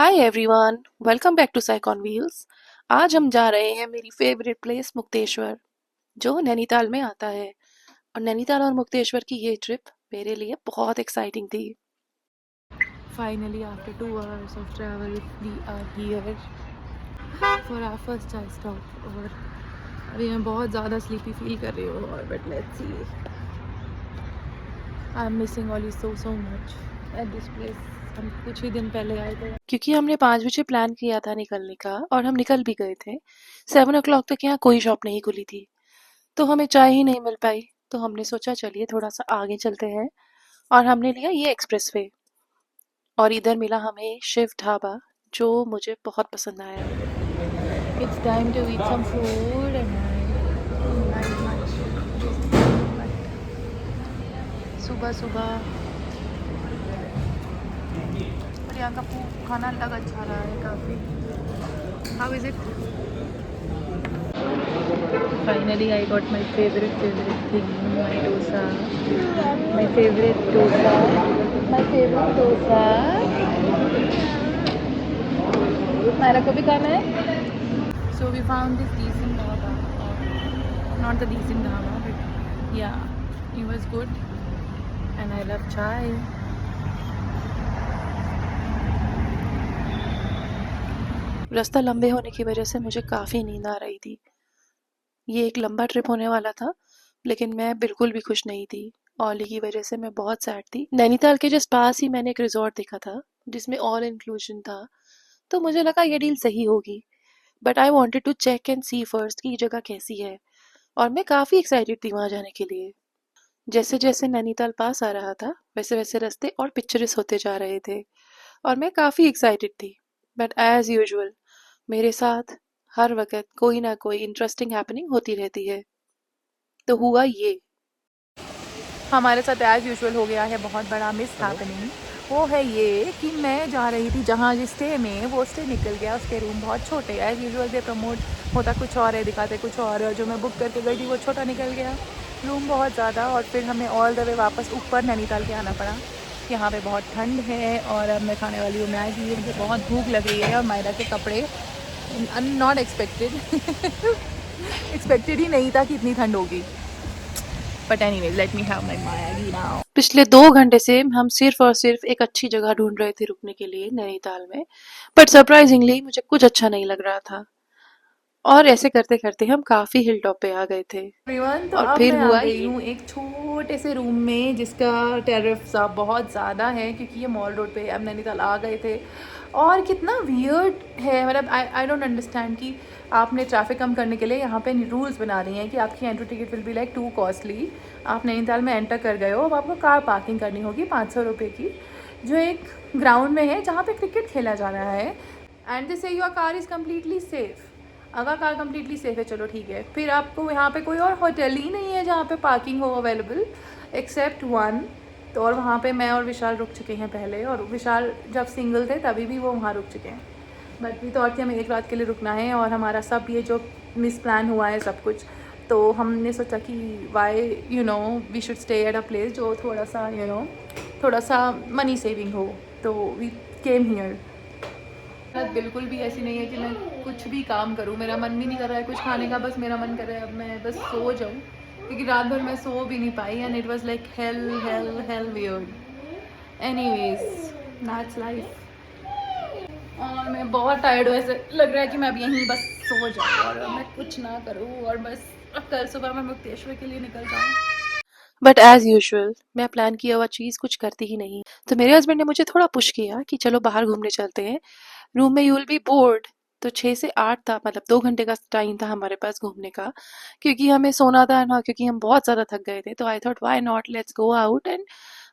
Hi everyone, welcome back to psych on wheels. आज हम जा रहे हैं मेरी फेवरेट प्लेस मुक्तेश्वर, जो नैनीताल में आता है। और नैनीताल और मुक्तेश्वर की ये ट्रिप मेरे लिए बहुत एक्साइटिंग थी। Finally after 2 hours of travel we are here for our first चाय स्टॉप। और अभी मैं बहुत ज़्यादा स्लीपी फील कर रही हूँ, और but let's see, I am missing all so much at this place. हम कुछ ही दिन पहले आए थे, क्योंकि हमने 5 बजे प्लान किया था निकलने का, और हम निकल भी गए थे। 7 o'clock तक यहाँ कोई शॉप नहीं खुली थी, तो हमें चाय ही नहीं मिल पाई। तो हमने सोचा चलिए थोड़ा सा आगे चलते हैं, और हमने लिया ये एक्सप्रेसवे। और इधर मिला हमें शिव ढाबा, जो मुझे बहुत पसंद आया। It's time to eat some food and सुबह सुबह। और यहाँ का खाना अलग अच्छा रहा है काफ़ी। How is it? Finally, I got my favorite thing, my dosa. My favorite dosa. My favorite dosa. Myra को भी खाना है? So we found this decent dhaba. Not the decent dhaba, but yeah, it was good. And I love chai. रास्ता लंबे होने की वजह से मुझे काफ़ी नींद आ रही थी। ये एक लंबा ट्रिप होने वाला था, लेकिन मैं बिल्कुल भी खुश नहीं थी। ओली की वजह से मैं बहुत सैड थी। नैनीताल के जस्ट पास ही मैंने एक रिजॉर्ट देखा था, जिसमें ऑल इंक्लूजन था। तो मुझे लगा ये डील सही होगी, but I wanted to check and see first कि ये जगह कैसी है। और मैं काफ़ी एक्साइटेड थी वहाँ जाने के लिए। जैसे जैसे नैनीताल पास आ रहा था, वैसे वैसे रास्ते और पिक्चरस होते जा रहे थे, और मैं काफ़ी एक्साइटेड थी। बट एज यूजुअल मेरे साथ हर वक्त कोई ना कोई इंटरेस्टिंग हैपनिंग होती रहती है। तो हुआ ये, हमारे साथ एज यूजुअल हो गया है बहुत बड़ा मिस हैपनिंग। वो है ये कि मैं जा रही थी जहाँ जिस स्टे में, वो स्टे निकल गया। उसके रूम बहुत छोटे, एज यूजुअल दे प्रमोट होता कुछ और है, दिखाते कुछ और है। और जो मैं बुक करके गई थी वो छोटा निकल गया, रूम बहुत ज़्यादा। और फिर हमें ऑल द वे वापस ऊपर नैनीताल के आना पड़ा। यहाँ पे बहुत ठंड है, और अब मैं खाने वाली हूँ मैगी। मुझे बहुत भूख लग रही है, और मायरा के कपड़े नॉट एक्सपेक्टेड एक्सपेक्टेड ही नहीं था कि इतनी ठंड होगी। But anyways, let me have my Maggi now. पिछले 2 घंटे से हम सिर्फ और सिर्फ एक अच्छी जगह ढूंढ रहे थे रुकने के लिए नैनीताल में, बट सरप्राइजिंगली मुझे कुछ अच्छा नहीं लग रहा था। और ऐसे करते करते हम काफी हिल टॉप पे आ गए थे एवरीवन। तो और अब फिर मैं आ गई हूँ एक छोटे से रूम में, जिसका टेरिफ बहुत ज़्यादा है, क्योंकि ये मॉल रोड पे। अब नैनीताल आ गए थे, और कितना वियर्ड है। मतलब आई डोंट अंडरस्टैंड कि आपने ट्रैफिक कम करने के लिए यहाँ पे रूल्स बना रही हैं कि आपकी entry ticket will be like to costly. आप नैनीताल में एंटर कर गए हो, अब आपको कार पार्किंग करनी होगी 500 रुपये की, जो एक ग्राउंड में है जहाँ पे क्रिकेट खेला जा रहा है। एंड दे से your car is completely safe. अगर कार कम्प्लीटली सेफ़ है, चलो ठीक है। फिर आपको यहाँ पे कोई और होटल ही नहीं है जहाँ पे पार्किंग हो अवेलेबल, एक्सेप्ट वन। तो और वहाँ पे मैं और विशाल रुक चुके हैं पहले, और विशाल जब सिंगल थे तभी भी वो वहाँ रुक चुके हैं। बट वी थॉट कि हमें एक रात के लिए रुकना है, और हमारा सब ये जो मिस प्लान हुआ है सब कुछ, तो हमने सोचा कि why we should stay at a place जो थोड़ा सा थोड़ा सा मनी सेविंग हो। तो वी केम हियर। बिल्कुल भी ऐसी नहीं है कि मैं कुछ भी काम करूँ, मेरा मन भी नहीं कर रहा है कुछ खाने का, बस मेरा मन कर रहा है अब मैं बस सो जाऊँ, क्योंकि रात भर मैं सो भी नहीं पाई। And it was like hell hell hell weird. Anyways, that's life. और मैं बहुत टायर्ड हूँ, ऐसे लग रहा है कि मैं अब यहीं बस सो जाऊँ और मैं कुछ ना करूँ, और बस कल सुबह मैं मुक्तेश्वर के लिए निकल जाऊँ। बट एज यूजुअल मैं प्लान किया हुआ चीज़ कुछ करती ही नहीं। तो मेरे हस्बैंड ने मुझे थोड़ा पुश किया कि चलो बाहर घूमने चलते हैं, रूम में यू विल बी बोर्ड। तो 6 से 8 था, मतलब 2 घंटे का टाइम था हमारे पास घूमने का, क्योंकि हमें सोना था ना, क्योंकि हम बहुत ज़्यादा थक गए थे। तो I thought why not, let's go out. And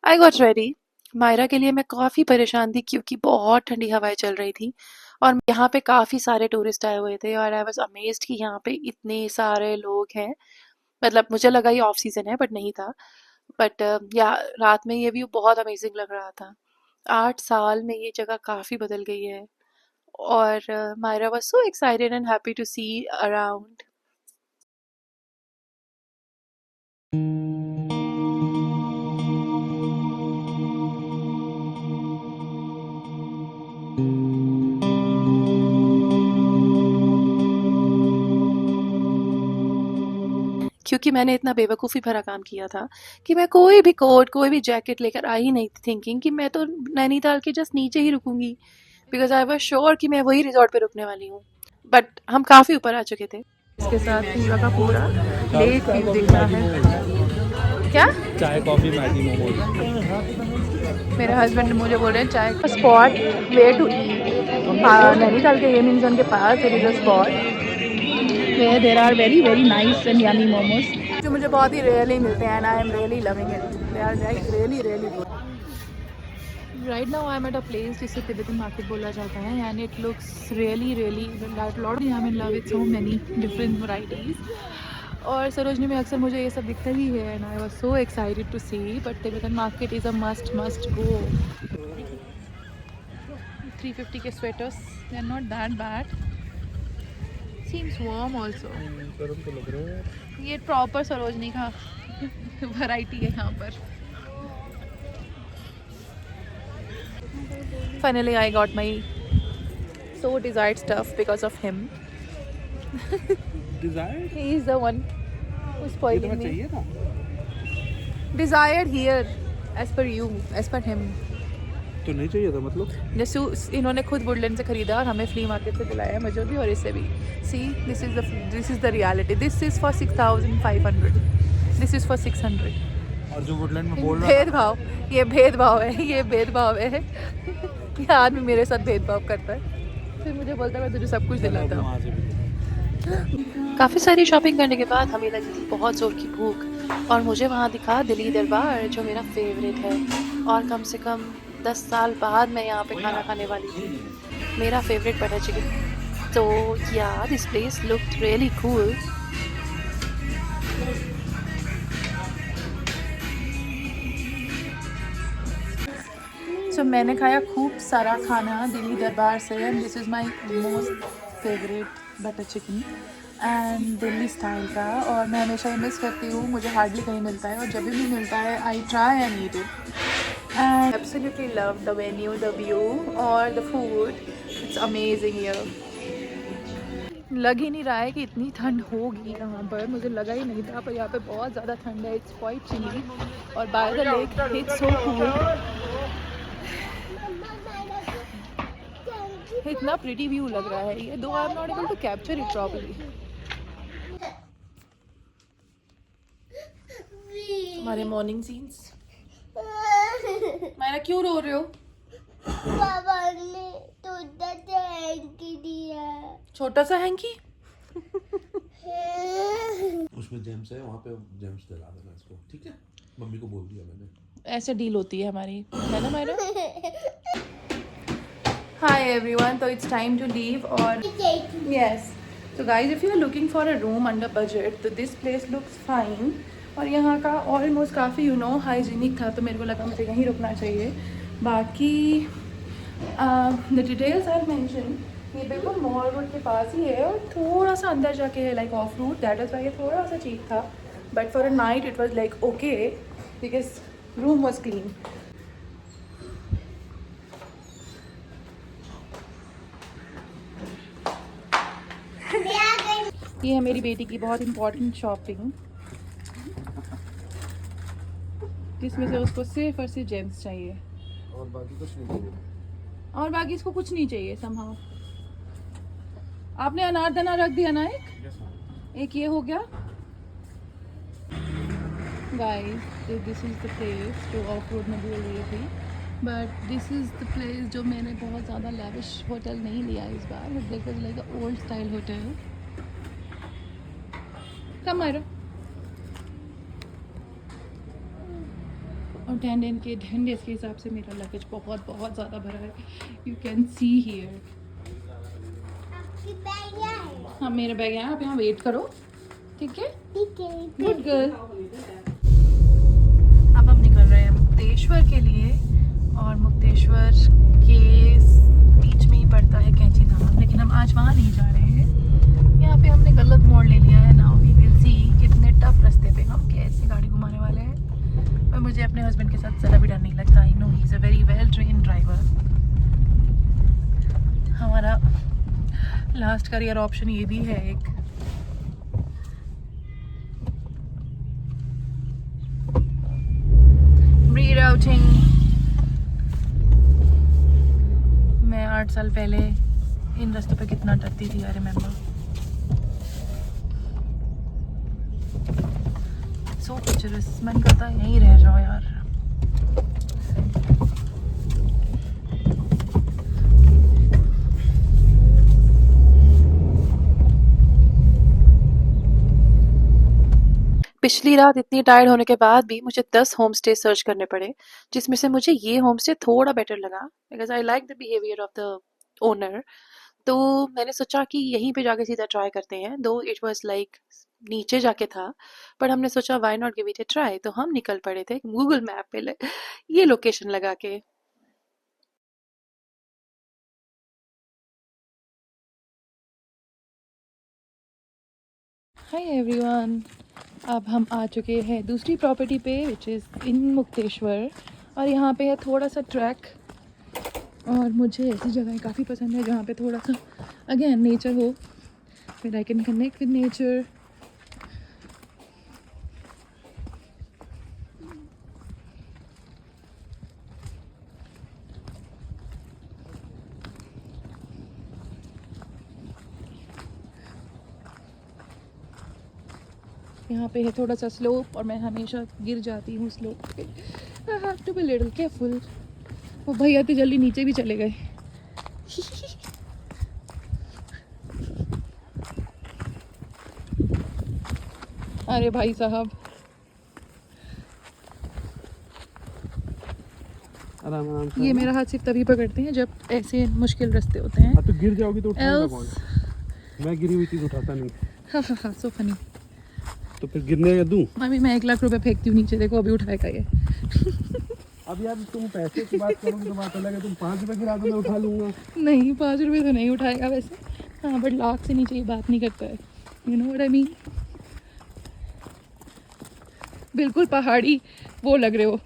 I got ready. Myra के लिए मैं काफ़ी परेशान थी, क्योंकि बहुत ठंडी हवाएं चल रही थी, और यहाँ पे काफ़ी सारे टूरिस्ट आए हुए थे। और आई वॉज अमेज्ड कि यहाँ पे इतने सारे लोग हैं। मतलब मुझे लगा ये ऑफ सीजन है, बट नहीं था। बट या रात में ये व्यू बहुत अमेजिंग लग रहा था। 8 साल में ये जगह काफ़ी बदल गई है। और Myra was so excited and happy to see around. क्योंकि मैंने इतना बेवकूफ़ी भरा काम किया था कि मैं कोई भी कोट कोई भी जैकेट लेकर आई ही नहीं थी, थिंकिंग कि मैं तो नैनीताल के जस्ट नीचे ही रुकूंगी, बिकॉज आई वाज श्योर कि मैं वही रिजॉर्ट पे रुकने वाली हूँ। बट हम काफ़ी ऊपर आ चुके थे। इसके साथ पूरा का पूरा लेक व्यू दिख रहा है। क्या चाय कॉफी मैगी मोमोज। मेरे हस्बैंड मुझे बोल रहे हैं चाय का spot where to eat. Nainital के गेमिंग जोन के पास there is a spot where there are very very nice and yummy momos, जो मुझे बहुत ही रेयरली मिलते हैं and I am really loving it. They are like really really good. Right now I am at a place जिसे Tibetan market बोला जाता है and it looks really really lot. I am in love with so many different varieties. और सरोजनी में अक्सर मुझे ये सब दिखता ही है and I was so excited to see, but Tibetan market is a must go. 350 के sweaters, they are not that bad, seems warm also. गरम तो लग रहा है। ये प्रॉपर सरोजनी का वैरायटी है यहाँ पर। Finally I got my so desired stuff because of him. Desire He is the one who's spoiling me. चाहिए था। Desired here as per you, as per him. तो नहीं चाहिए था मतलब। जैसे इन्होंने खुद वुडलैंड से खरीदा और हमें फ्ली मार्केट से दिलाया है, मुझे भी और इसे भी। See this is the reality. This is for 6500, this is for 600। और जो वुडलैंड में बोल रहा है भेदभाव, ये भेदभाव है, ये भेदभाव है। ये आदमी मेरे साथ भेदभाव करता है, फिर मुझे बोलता है मैं तुझे सब कुछ दिलाता हूँ। वहाँ से भी काफ़ी सारी शॉपिंग करने के बाद हमें लगी थी बहुत ज़ोर की भूख और मुझे वहाँ दिखा दिल्ली दरबार जो मेरा फेवरेट है और कम से कम 10 साल बाद मैं यहाँ पे खाना खाने वाली थी। मेरा फेवरेट बटर चिकन। तो या this place looked really cool. So मैंने खाया खूब सारा खाना दिल्ली दरबार से and this is my most favourite butter chicken and Delhi style का। और मैं हमेशा ये मिस करती हूँ, मुझे हार्डली कहीं मिलता है और जब भी मिलता है I try and eat it and absolutely love the venue, the view और the food. It's amazing here. लग ही नहीं रहा है कि इतनी ठंड होगी यहाँ पर, मुझे लगा ही नहीं था, पर यहाँ पे बहुत ज़्यादा ठंड है। इट्स क्वाइट चिली और by the lake it's so cool. इतना प्रिटी व्यू लग रहा है ये, though I am not able to capture it properly. हमारे मॉर्निंग सीन्स। मायरा क्यों रो रहे हो? पापा ने छोटा सा हैंकी दिया। छोटा सा हैंकी? उसमें जेम्स है, वहाँ पे जेम्स दिला देना इसको, ठीक है? मम्मी को बोल दिया मैंने। ऐसे डील होती है हमारी, है ना Myra? Hi everyone, so it's time to leave और yes, so guys if you are looking for a room under budget, तो this place looks fine और यहाँ का ऑलमोस्ट काफ़ी हाइजीनिक था, तो मेरे को लगा मुझे यहीं रुकना चाहिए। बाकी द डिटेल्स आर मेंशन, ये बिल्कुल मॉल रोड के पास ही है और थोड़ा सा अंदर जाके है like off route, that is why ये थोड़ा सा चीप था, but for a night it was like okay because room was clean. ये है मेरी बेटी की बहुत इम्पोर्टेंट शॉपिंग, जिसमें से उसको सिर्फ और सिर्फ जेम्स चाहिए और बाकी कुछ नहीं चाहिए। और बाकी इसको कुछ नहीं चाहिए समहाउ। आपने अनारदाना रख दिया ना एक ये हो गया। Guys this is the place जो ऑफ रोड में बोल रही थी, but this is the place जो मैंने बहुत ज़्यादा लैविश होटल नहीं लिया इस बार, but this is like a old style hotel. Come Myra. और 10 डेज के हिसाब से मेरा लगेज बहुत बहुत ज़्यादा भरा है, यू कैन सी हियर। हाँ मेरा बैग है, आप यहाँ वेट करो, ठीक है? ठीक है, गुड गर्ल। अब हम निकल रहे हैं मुक्तेश्वर के लिए और मुक्तेश्वर के बीच में ही पड़ता है कैंची धाम, लेकिन हम आज वहाँ नहीं जा रहे हैं। यहाँ पे हमने गलत मोड़ ले लिया है। नाउ वी विल सी कितने टफ रास्ते पे हम कैसे गाड़ी घुमाने वाले हैं। पर मुझे अपने हस्बैंड के साथ ज़रा भी डर नहीं लगता। I know he is a very well trained driver. हमारा लास्ट करियर ऑप्शन ये भी है एक। अप्रोचिंग। मैं 8 साल पहले इन रास्तों पे कितना डरती थी, आई रिमेम्बर। सो पिक्चरस, मन करता है यहीं रह जाओ यार। पिछली रात इतनी टायर्ड होने के बाद भी मुझे 10 होम स्टे सर्च करने पड़े, जिसमें से मुझे ये होम स्टे थोड़ा बेटर लगा because I like the behaviour of the owner. तो मैंने सोचा कि यहीं पे जाके सीधा ट्राई करते हैं, दो इट वाज लाइक नीचे जाके था, पर हमने सोचा why not give it a try. तो हम निकल पड़े थे गूगल मैप पे ये लोकेशन लगा के। हाय एवरीवन, अब हम आ चुके हैं दूसरी प्रॉपर्टी पे विच इज़ इन मुक्तेश्वर, और यहाँ पे है थोड़ा सा ट्रैक। और मुझे ऐसी जगह काफ़ी पसंद है जहाँ पे थोड़ा सा अगेन नेचर हो, फिर I can connect with nature. यहाँ पे है थोड़ा सा स्लोप और मैं हमेशा गिर जाती हूँ स्लोप पे। I have to be little careful. वो भैया तो जल्दी नीचे भी चले गए। अरे भाई साहब, आराम आराम से। ये मेरा हाथ सिर्फ तभी पकड़ते हैं जब ऐसे मुश्किल रास्ते होते हैं। तो गिर जाओगी तो उठाएगा Else- कौन? मैं गिरी हुई चीज उठाता नहीं। हाँ, सो फनी। तो फिर गिरने का दूं? अभी मैं 1 लाख रुपए फेंकती हूँ नीचे, देखो अभी उठाएगा ये। अब यार तुम पैसे की बात करोगे तो बात अलग है, तुम 5 रुपए गिरा दो मैं उठा लूंगा। नहीं, 5 रुपए तो नहीं उठाएगा वैसे, हाँ, बट लाख से नीचे ये बात नहीं करता है। You know what I mean. बिल्कुल पहाड़ी वो लग रहे हो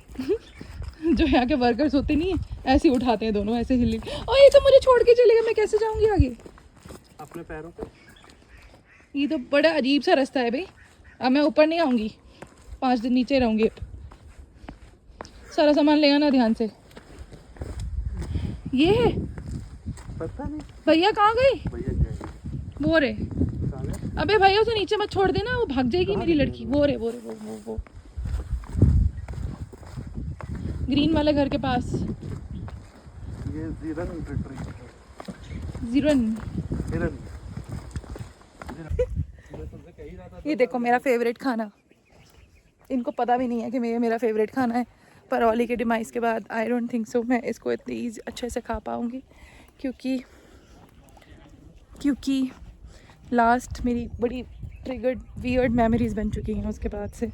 जो यहाँ के वर्कर्स होते नहीं है, ऐसे ही उठाते हैं दोनों, ऐसे हिल। और ये तो मुझे छोड़ के चले गए, मैं कैसे जाऊंगी आगे अपने पैरों पे? ये तो बड़ा अजीब सा रास्ता है भाई। अब मैं ऊपर नहीं आऊंगी, 5 दिन नीचे रहूंगी। सारा सामान ले आना ध्यान से। ये है पता नहीं भैया, कहाँ गई? भैया गए। वो रे, कहाँ गए? अबे भैया उसे नीचे मत छोड़ देना, वो भाग जाएगी मेरी लड़की। वो रे वो ग्रीन वाले घर के पास। ये जीरन रिट्रीट। जीरन। हिरन। ये देखो मेरा फेवरेट खाना। इनको पता भी नहीं है कि मेरा फेवरेट खाना है, पर ओली के डिमाइस के बाद आई डोंट थिंक सो मैं इसको इतनी अच्छे से खा पाऊँगी, क्योंकि लास्ट मेरी बड़ी ट्रिगर्ड वियर्ड मेमोरीज बन चुकी हैं उसके बाद से।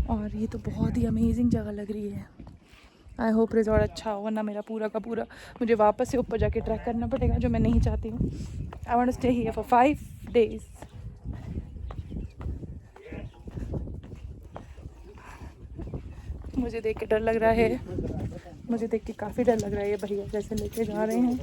और ये तो बहुत ही अमेजिंग जगह लग रही है। आई होप रिजॉर्ट अच्छा हो, वरना मेरा पूरा का पूरा मुझे वापस से ऊपर जाके ट्रैक करना पड़ेगा, जो मैं नहीं चाहती हूँ। I want to stay here for 5 days। मुझे देख के डर लग रहा है, मुझे देख के काफ़ी डर लग रहा है। ये भैया जैसे लेके जा रहे हैं।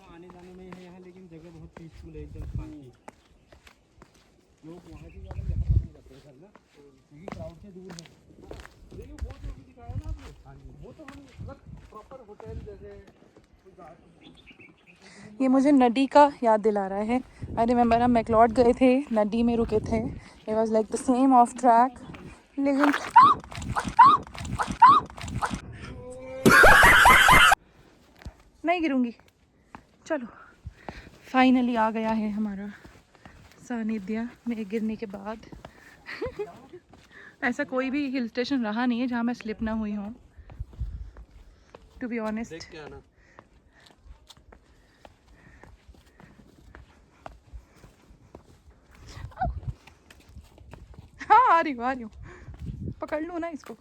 आने जाने में है यहाँ, लेकिन जगह बहुत पीसफुल है, एकदम शांति। लोग वहाँ की ज़्यादा यहाँ पसंद करते हैं सर ना, क्योंकि क्राउड से दूर है। देखिए वो जो भी दिखाया ना आपने, हाँ जी, वो तो हम मतलब प्रॉपर होटल जैसे। ये मुझे नदी का याद दिला रहा है। आई रिमेम्बर हम मैक्लॉड गए थे, नदी में रुके थे। It was like the same of track, लेकिन नहीं गिरूंगी। चलो, फाइनली आ गया है हमारा सानिध्य में गिरने के बाद। ऐसा कोई भी हिल स्टेशन रहा नहीं है जहाँ मैं स्लिप ना हुई हूँ, टू बी ऑनेस्ट। देख के आना। हाँ, आ रही हूँ, पकड़ लूँ ना इसको।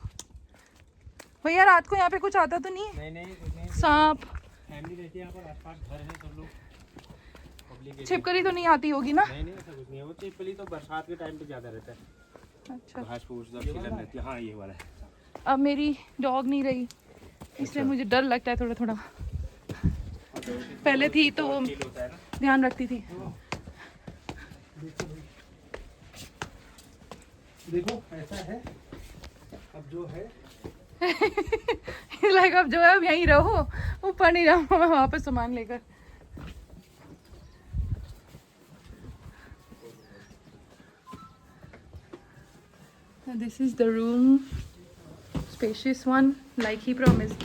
भैया रात को यहाँ पे कुछ आता तो नहीं है? नहीं कुछ नहीं, सांप फैमिली रहती है यहाँ पर, आसपास घर है, सब लोग पब्लिक। छिपकली तो नहीं आती होगी ना? नहीं ऐसा कुछ नहीं है, वो छिपकली तो बरसात के टाइम पे ज़्यादा रहता है। अच्छा, घास फूस सब खिलन रहती है। हाँ ये वाला है। अब मेरी डॉग नहीं रही, इसलिए मुझे डर लगता है थोड़ा थोड़ा। पहले थी तो वो ध्यान रखती थी। देखो ऐसा है, अब जो है लाइक अब जो है अब यहीं रहो, ऊपर नहीं जाऊंगा मैं वहाँ पे सामान लेकर। This is the room, spacious one like he promised.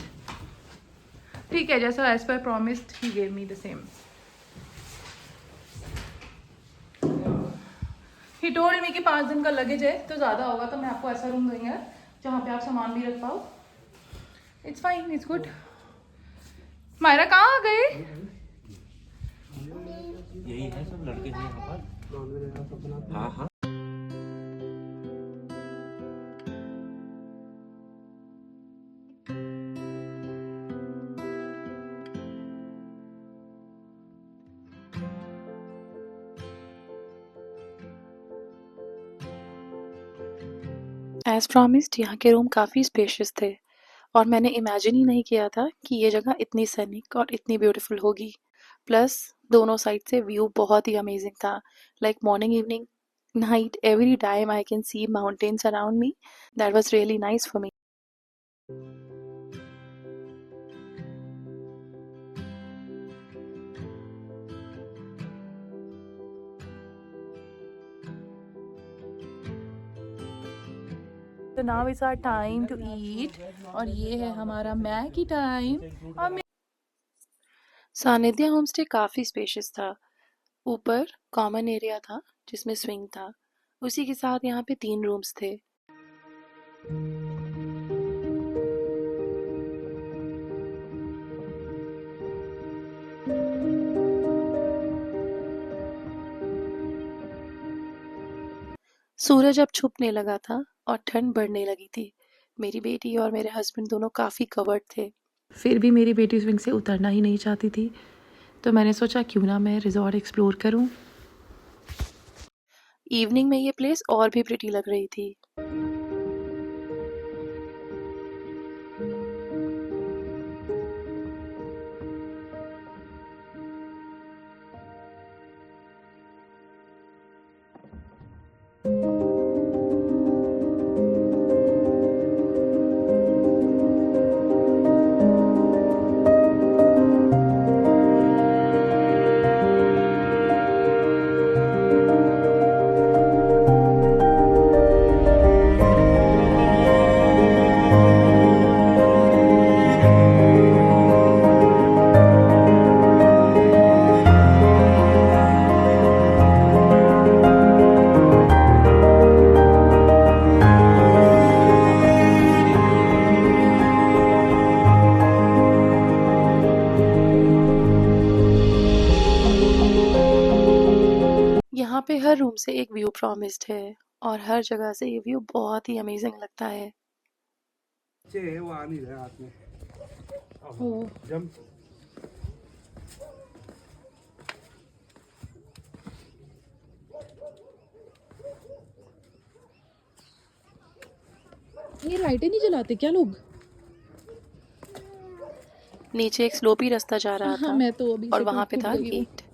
ठीक है, जैसा एज पर promised he gave me the same. He told me कि 5 दिन का लगेज है तो ज़्यादा होगा, तो मैं आपको ऐसा रूम दूंगा जहाँ पे आप सामान भी रख पाओ। It's fine, it's good. Myra कहाँ आ गए? यही है, सब लड़के हैं यहाँ पर, नॉनवेज ऐसा सब बनाते हैं। हाँ हाँ। एज प्रॉमिस्ड यहाँ के रूम काफ़ी स्पेशियस थे और मैंने इमेजिन ही नहीं किया था कि ये जगह इतनी सैनिक और इतनी ब्यूटीफुल होगी। प्लस दोनों साइड से व्यू बहुत ही अमेजिंग था, like morning, evening, night, every time I can see mountains around me. That was really nice for me. So now it's our time to eat और ये है हमारा मैगी टाइम। और सानिध्य होमस्टे काफ़ी स्पेशियस था। ऊपर कॉमन एरिया था जिसमें स्विंग था, उसी के साथ यहाँ पे 3 रूम्स थे। सूरज अब छुपने लगा था और ठंड बढ़ने लगी थी। मेरी बेटी और मेरे हस्बैंड दोनों काफ़ी कवर्ड थे, फिर भी मेरी बेटी स्विंग से उतरना ही नहीं चाहती थी, तो मैंने सोचा क्यों ना मैं रिजॉर्ट एक्सप्लोर करूं। इवनिंग में ये प्लेस और भी प्रिटी लग रही थी। यहाँ पे हर रूम से एक व्यू प्रॉमिस्ड है और हर जगह से ये व्यू बहुत ही अमेजिंग लगता है। बच्चे हैं, वो आ नहीं रहे हाथ में। जंप। ये लाइटें नहीं जलाते क्या लोग? नीचे एक स्लोपी रास्ता जा रहा था। मैं तो अभी और से वहाँ पे टूट था गई हूँ। गेट।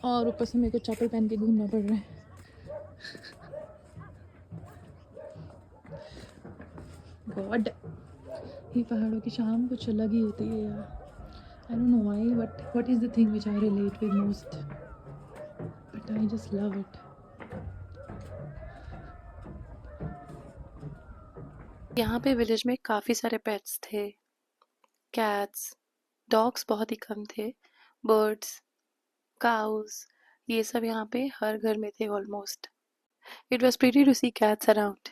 और ऊपर से मेरे को चप्पल पहन के घूमना पड़ रहा है। गॉड, ये पहाड़ों की शाम कुछ अलग ही होती है यार। I don't know why, but what is the thing which I relate with most, but I just love it. यहाँ पे विलेज में काफ़ी सारे पेट्स थे। कैट्स, डॉग्स बहुत ही कम थे, बर्ड्स, काउज, ये सब यहाँ पे हर घर में थे almost. It was pretty to see cats around.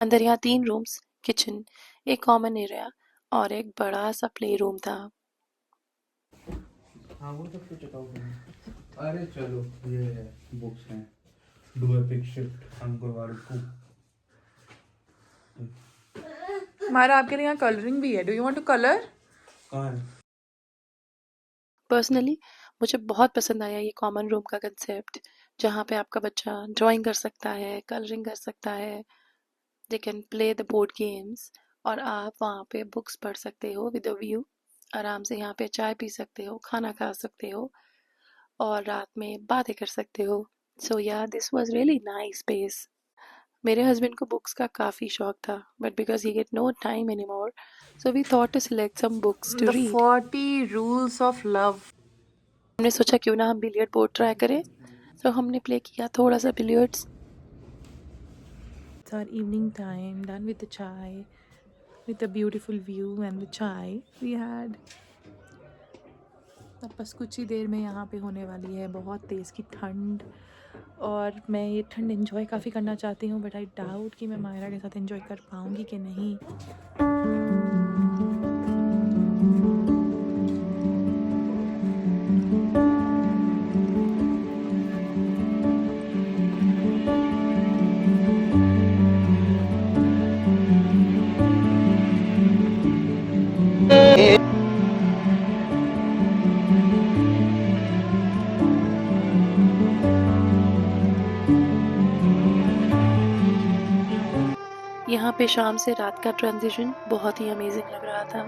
अंदर यहाँ 3 रूम्स, किचन, एक कॉमन एरिया और एक बड़ा सा प्ले रूम था। हाँ वो सब तो चेकआउट है। अरे चलो ये है बुक्स हैं। Do a pick shift Ankurwad को। मायरा आपके लिए यहाँ कलरिंग भी है, do you want to colour? कहाँ है? पर्सनली मुझे बहुत पसंद आया ये कॉमन रूम का कंसेप्ट, जहाँ पे आपका बच्चा ड्राइंग कर सकता है, कलरिंग कर सकता है, they can play the board games, और आप वहाँ पे बुक्स पढ़ सकते हो विद अ व्यू। आराम से यहाँ पे चाय पी सकते हो, खाना खा सकते हो और रात में बातें कर सकते हो। सो या this was really nice space. मेरे हस्बैंड को बुक्स का काफ़ी शौक था, but because he get no time any more, so we thought to select some books to the read. 40 rules of love. हमने सोचा क्यों ना हम बिलियर्ड बोर्ड ट्राई करें, तो हमने प्ले किया थोड़ा सा billiards. It's our evening time, done with the chai, with the beautiful view and the chai we had. अब बस कुछ ही देर में यहाँ पे होने वाली है बहुत तेज़ की ठंड, और मैं ये ठंड एंजॉय काफ़ी करना चाहती हूँ, बट आई डाउट कि मैं मायरा के साथ एंजॉय कर पाऊँगी कि नहीं। यहाँ पे शाम से रात का ट्रांजिशन बहुत ही अमेजिंग लग रहा था।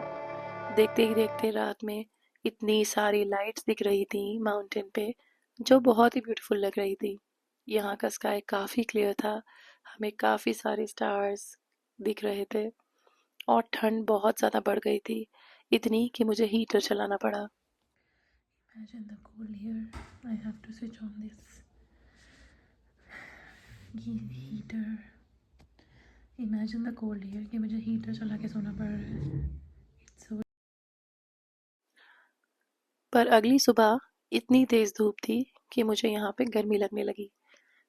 देखते ही देखते रात में इतनी सारी लाइट्स दिख रही थी माउंटेन पे, जो बहुत ही ब्यूटीफुल लग रही थी। यहाँ का स्काई काफ़ी क्लियर था, हमें काफ़ी सारे स्टार्स दिख रहे थे, और ठंड बहुत ज़्यादा बढ़ गई थी, इतनी कि मुझे हीटर चलाना पड़ा। Imagine the cold here. I have to switch on this heater. Imagine the cold here कि मुझे हीटर चला के सोना पड़ रहा है। It's so पर अगली सुबह इतनी तेज़ धूप थी कि मुझे यहाँ पे गर्मी लगने लगी।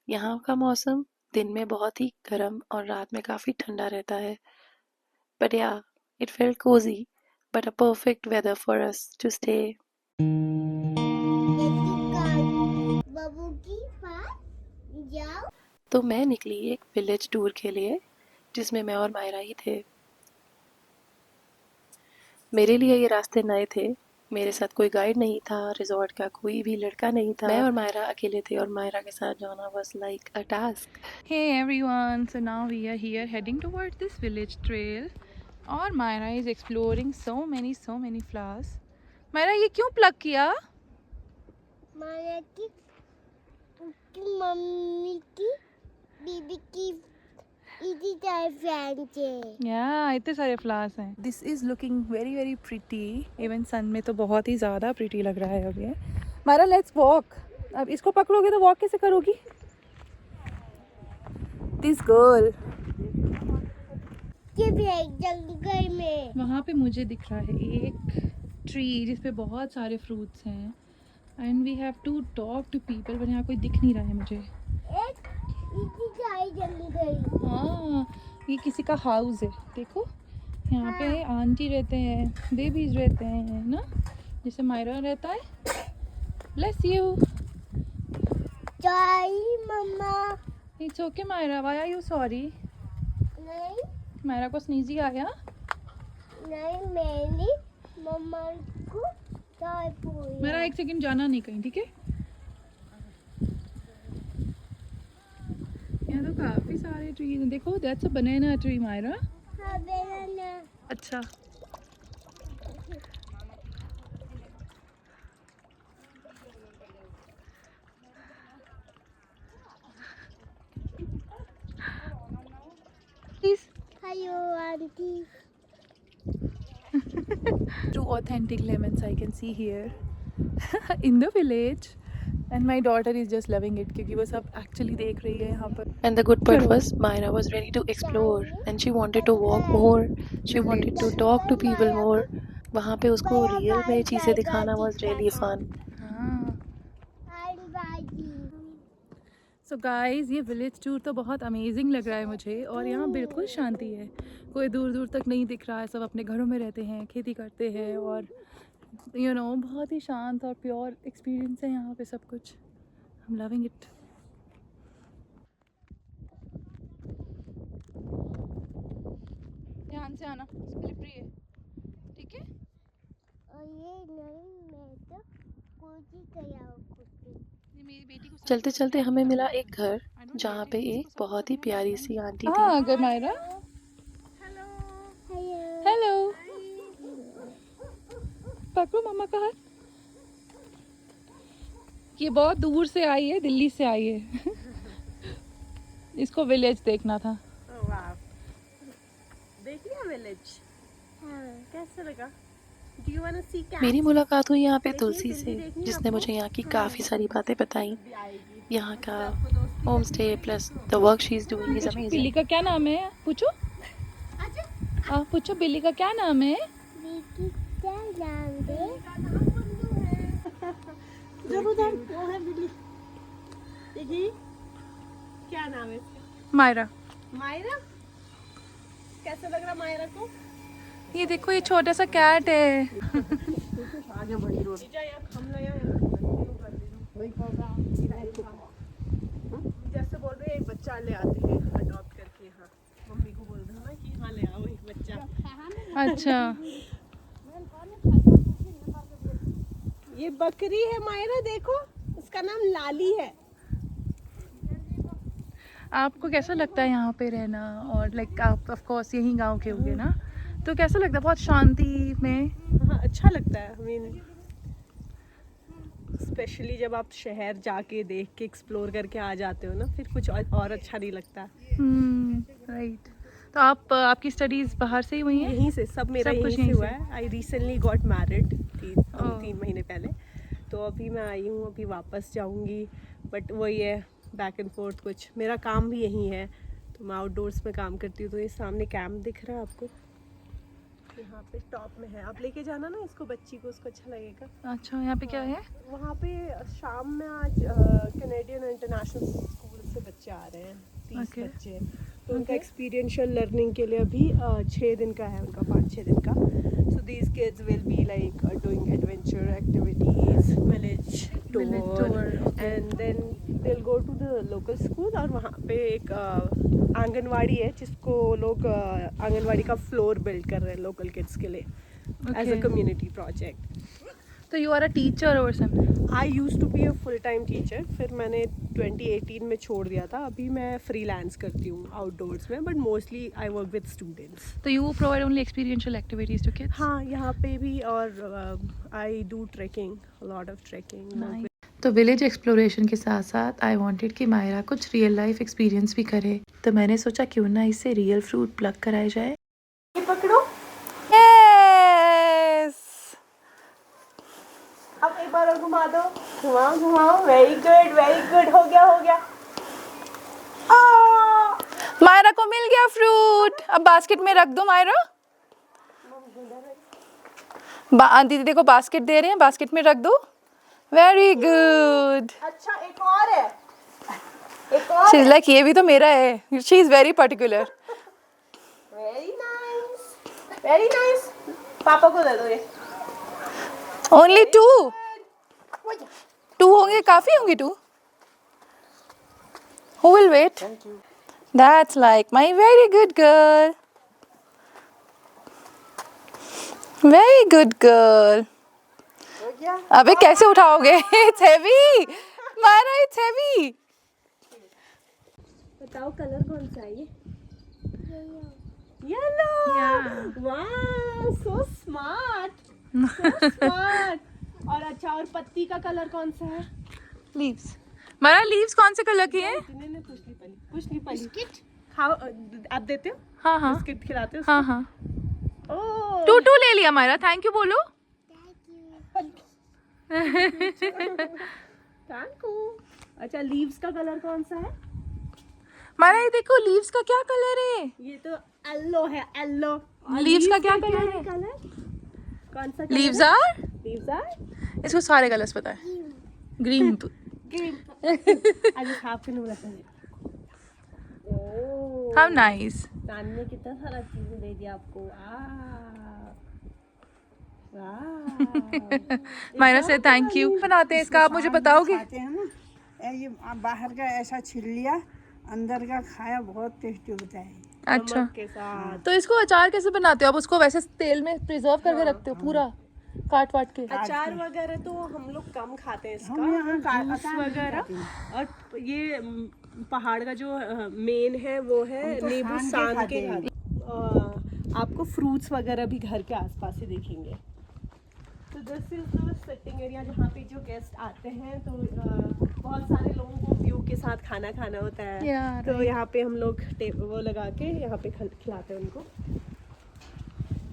यहाँ का मौसम दिन में बहुत ही गर्म और रात में काफ़ी ठंडा रहता है। But yeah, it felt cozy, but a perfect weather for us to stay. बाबू की पास जाओ। तो मैं निकली एक विलेज टूर के लिए, जिसमें मैं और मायरा ही थे। मेरे लिए ये रास्ते नए थे, मेरे साथ कोई गाइड नहीं था, रिजॉर्ट का कोई भी लड़का नहीं था। मैं और मायरा अकेले थे, और मायरा के साथ जाना was like a task. Hey everyone, so now we are here heading towards this village trail, और Myra is exploring so many flowers. Myra ये क्यों प्लग किया? माया की मम्मी की बीबी की इसी तरह फ्रेंड्स है। Yeah, इतने सारे flowers हैं। This is looking very pretty. Even sun में तो बहुत ही ज़्यादा pretty लग रहा है अब ये। Myra let's walk. अब इसको पकड़ोगे तो walk कैसे करोगी? This girl. के भी एक जंगल में वहाँ पे मुझे दिख रहा है एक ट्री जिसपे बहुत सारे फ्रूट्स हैं, and we have to talk to people, पर यहाँ कोई दिख नहीं रहा है मुझे। एक इसी तरह जंगल। हाँ, ये किसी का हाउस है, देखो यहाँ पे आंटी रहते हैं, बेबीज रहते हैं ना, जैसे मायरा रहता है। Bless you. चाय mumma. It's okay Myra, why are you sorry? नहीं मायरा को स्नीजी आ गया। नहीं मैंने मम्मा को चाय पूरी। मेरा एक सेकंड जाना नहीं कहीं, ठीक है? यहाँ तो काफी सारे ट्रीज हैं, देखो that's a banana tree Myra. हाँ बनाना। अच्छा, please. Hello aunty. Two authentic lemons I can see here in the village, and my daughter is just loving it क्योंकि वो सब actually देख रही है यहाँ पर। And the good part was Myra was ready to explore, and she wanted to walk more, she wanted to talk to people more. वहाँ पे उसको रियल में चीज़ें दिखाना was really fun. हाँ, सो गाइस, ये विलेज टूर तो बहुत अमेजिंग लग रहा है मुझे, और यहाँ बिल्कुल शांति है, कोई दूर दूर तक नहीं दिख रहा है, सब अपने घरों में रहते हैं, खेती करते हैं, और बहुत ही शांत और प्योर एक्सपीरियंस है यहाँ पे सब कुछ। I am loving it. ध्यान से आना, स्लिपरी है, ठीक है? और ये नहीं मैं तो कुछ ही गया हूँ कुछ। मेरी बेटी को चलते चलते हमें मिला एक घर जहाँ पे एक बहुत ही प्यारी सी आंटी थी। हाँ, अगर मायरा, हेलो, पकड़ो मम्मा का हाथ। ये बहुत दूर से आई है, दिल्ली से आई है। इसको विलेज देखना था। देख लिया विलेज, हाँ कैसा लगा? Do you wanna see cats? मेरी मुलाकात हुई यहाँ पे तुलसी से, जिसने मुझे यहाँ की काफ़ी सारी बातें बताई। यहाँ का home stay plus the work she is doing is बिल्ली अमेजिंग। का क्या नाम है? पूछो, पूछो बिल्ली का क्या नाम है? देखी क्या नाम दे जब उधर वो है बिल्ली, देखिए क्या नाम है इसका? मायरा। मायरा। कैसा लग रहा मायरा को? ये देखो, ये छोटा सा कैट है। आगे बड़ी रोड जैसे बोल रहे हैं एक बच्चा ले आते हैं अडॉप्ट करके। हाँ, मम्मी को बोल दो ना कि हाँ ले आओ एक बच्चा। अच्छा, ये बकरी है मायरा, देखो उसका नाम लाली है। आपको कैसा लगता है यहाँ पे रहना? और लाइक आप ऑफ कोर्स यहीं गांव के होगे ना, तो कैसा लगता है? बहुत शांति में? हाँ, अच्छा लगता है। आई मीन स्पेशली जब आप शहर जाके देख के एक्सप्लोर करके आ जाते हो ना, फिर कुछ और अच्छा नहीं लगता। राइट। तो आपकी स्टडीज बाहर से ही हुई हैं? यहीं से सब मेरा सब कुछ यहीं से यहीं हुआ से? है। आई रिसेंटली गॉट मैरिड ओह। 3 महीने पहले, तो अभी मैं आई हूँ, अभी वापस जाऊँगी। बट वही है, बैक एंड फोर्थ कुछ। मेरा काम भी यहीं है, तो मैं आउटडोर्स में काम करती हूँ। तो ये सामने कैंप दिख रहा है आपको, यहाँ पे टॉप में है। आप लेके जाना ना इसको, बच्ची को, उसको अच्छा लगेगा। अच्छा, यहाँ पे क्या है? वहाँ पे शाम में आज कैनेडियन इंटरनेशनल स्कूल से बच्चे आ रहे हैं, 30 Okay. बच्चे। तो उनका एक्सपीरियंशियल लर्निंग के लिए अभी 6 दिन का है उनका, 5-6 दिन का। So these kids will be like doing adventure activities, village tour, and then they will go to the local school. और वहाँ पे एक आंगनवाड़ी है, जिसको लोग आंगनवाड़ी का फ्लोर बिल्ड कर रहे हैं लोकल किड्स के लिए एज अ कम्युनिटी प्रोजेक्ट। तो यू आर अ टीचर और something? I use to be a full time teacher, फिर मैंने 2018 में छोड़ दिया था। अभी मैं फ्रीलांस करती हूँ आउटडोर्स में, but mostly I work with students. तो you provide only experiential activities to kids? हाँ, यहाँ पे भी। और I do trekking, lot of trekking. तो विलेज एक्सप्लोरेशन के साथ साथ आई वांटेड कि मायरा कुछ रियल लाइफ एक्सपीरियंस भी करे, तो मैंने सोचा क्यों ना इससे रियल फ्रूट प्लग कराया जाए। ये पकड़ो, यस! अब एक बार और घुमा दो, घुमाओ घुमाओ। Very good, very good. हो गया, हो गया। मायरा को मिल गया फ्रूट। अब बास्केट में रख दो मायरा। दीदी देखो बास्केट दे रहे हैं, बास्केट में रख दो। Very good. अच्छा, एक और है, एक और। शी इज लाइक, ये भी तो मेरा है। She is very particular. Very nice, very nice. पापा को दे दो ये। ओनली 2 होंगे, काफी होंगे 2। Who will wait? Thank you. That's like my very good girl. Very good girl. हो गया। अबे कैसे उठाओगे? It's heavy. Myra, it's heavy. बताओ कलर कौन सा है ये? ये येलो। वाह, सो स्मार्ट, सो स्मार्ट। और अच्छा, और पत्ती का कलर कौन सा है? Leaves. मायरा, leaves कौन से कलर की है? नहीं, पुछली पली। बिस्किट खाओ, आप देते हो? हाँ हाँ बिस्किट खिलाते हो? हाँ हाँ। ओह, 2 ले लिया मायरा। थैंक यू बोलो। Thank you. अच्छा, लीव्स का कलर कौन सा है? मायरा, ये देखो लीव्स का क्या कलर है? ये तो येलो है, येलो। लीव्स का क्या कलर है? कौन सा? लीव्स आर, लीव्स आर इसको सारे कलर्स पता है। Green, green. आज साहब के बोला था How nice. नान ने कितना सारा चीजें दे दिया आपको मायरा से थैंक यू। बनाते हैं इसका, आप मुझे बताओगे? खाते हैं ना ये आप बाहर का ऐसा छिल लिया, अंदर का खाया, बहुत टेस्टी होता है। अच्छा, के साथ। तो इसको अचार कैसे बनाते हो आप? उसको वैसे तेल में प्रिजर्व करके रखते हो पूरा काट वाट के? अचार वगैरह तो हम लोग कम खाते हैं इसका, हम यहाँ जूस वगैरह। और ये पहाड़ का जो मेन है वो है नींबू सान के खाते। आपको फ्रूट्स वगैरह भी घर के आसपास ही दिखेंगे। तो this is the sitting area जहाँ पे जो गेस्ट आते हैं तो बहुत सारे लोगों को व्यू के साथ खाना खाना होता है। Yeah, तो यहाँ पे हम लोग वो लगा के यहाँ पे खिलाते हैं उनको।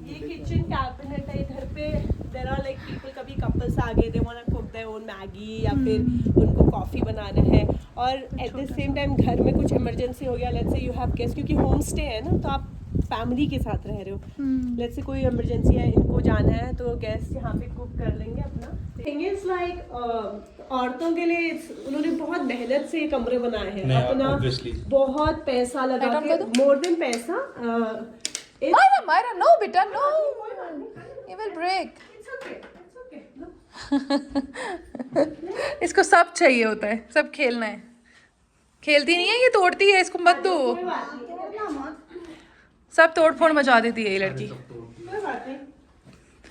ये किचन कैबिनेट है इधर पे। देयर आर लाइक पीपल, कभी कपल्स आ गए, they want to cook their own Maggi या फिर उनको कॉफ़ी बनाना है। और एट द सेम टाइम घर में कुछ इमरजेंसी हो गया, let's say you have guest, क्योंकि होम स्टे है ना तो आप फैमिली के साथ रह रहे हो। लेट्स से कोई इमरजेंसी है, इनको जाना है, तो गेस्ट यहाँ पे कुक कर लेंगे अपना। थिंग इज लाइक औरतों के लिए उन्होंने बहुत मेहनत से ये कमरे बनाए हैं, अपना बहुत पैसा लगा के, मोर देन पैसा। मायरा नो बेटा नो, it will break. इसको सब चाहिए होता है, सब खेलना है। खेलती नहीं है ये, तोड़ती है, इसको मत दो। सब तोड़ फोड़ मचा देती है ये लड़की।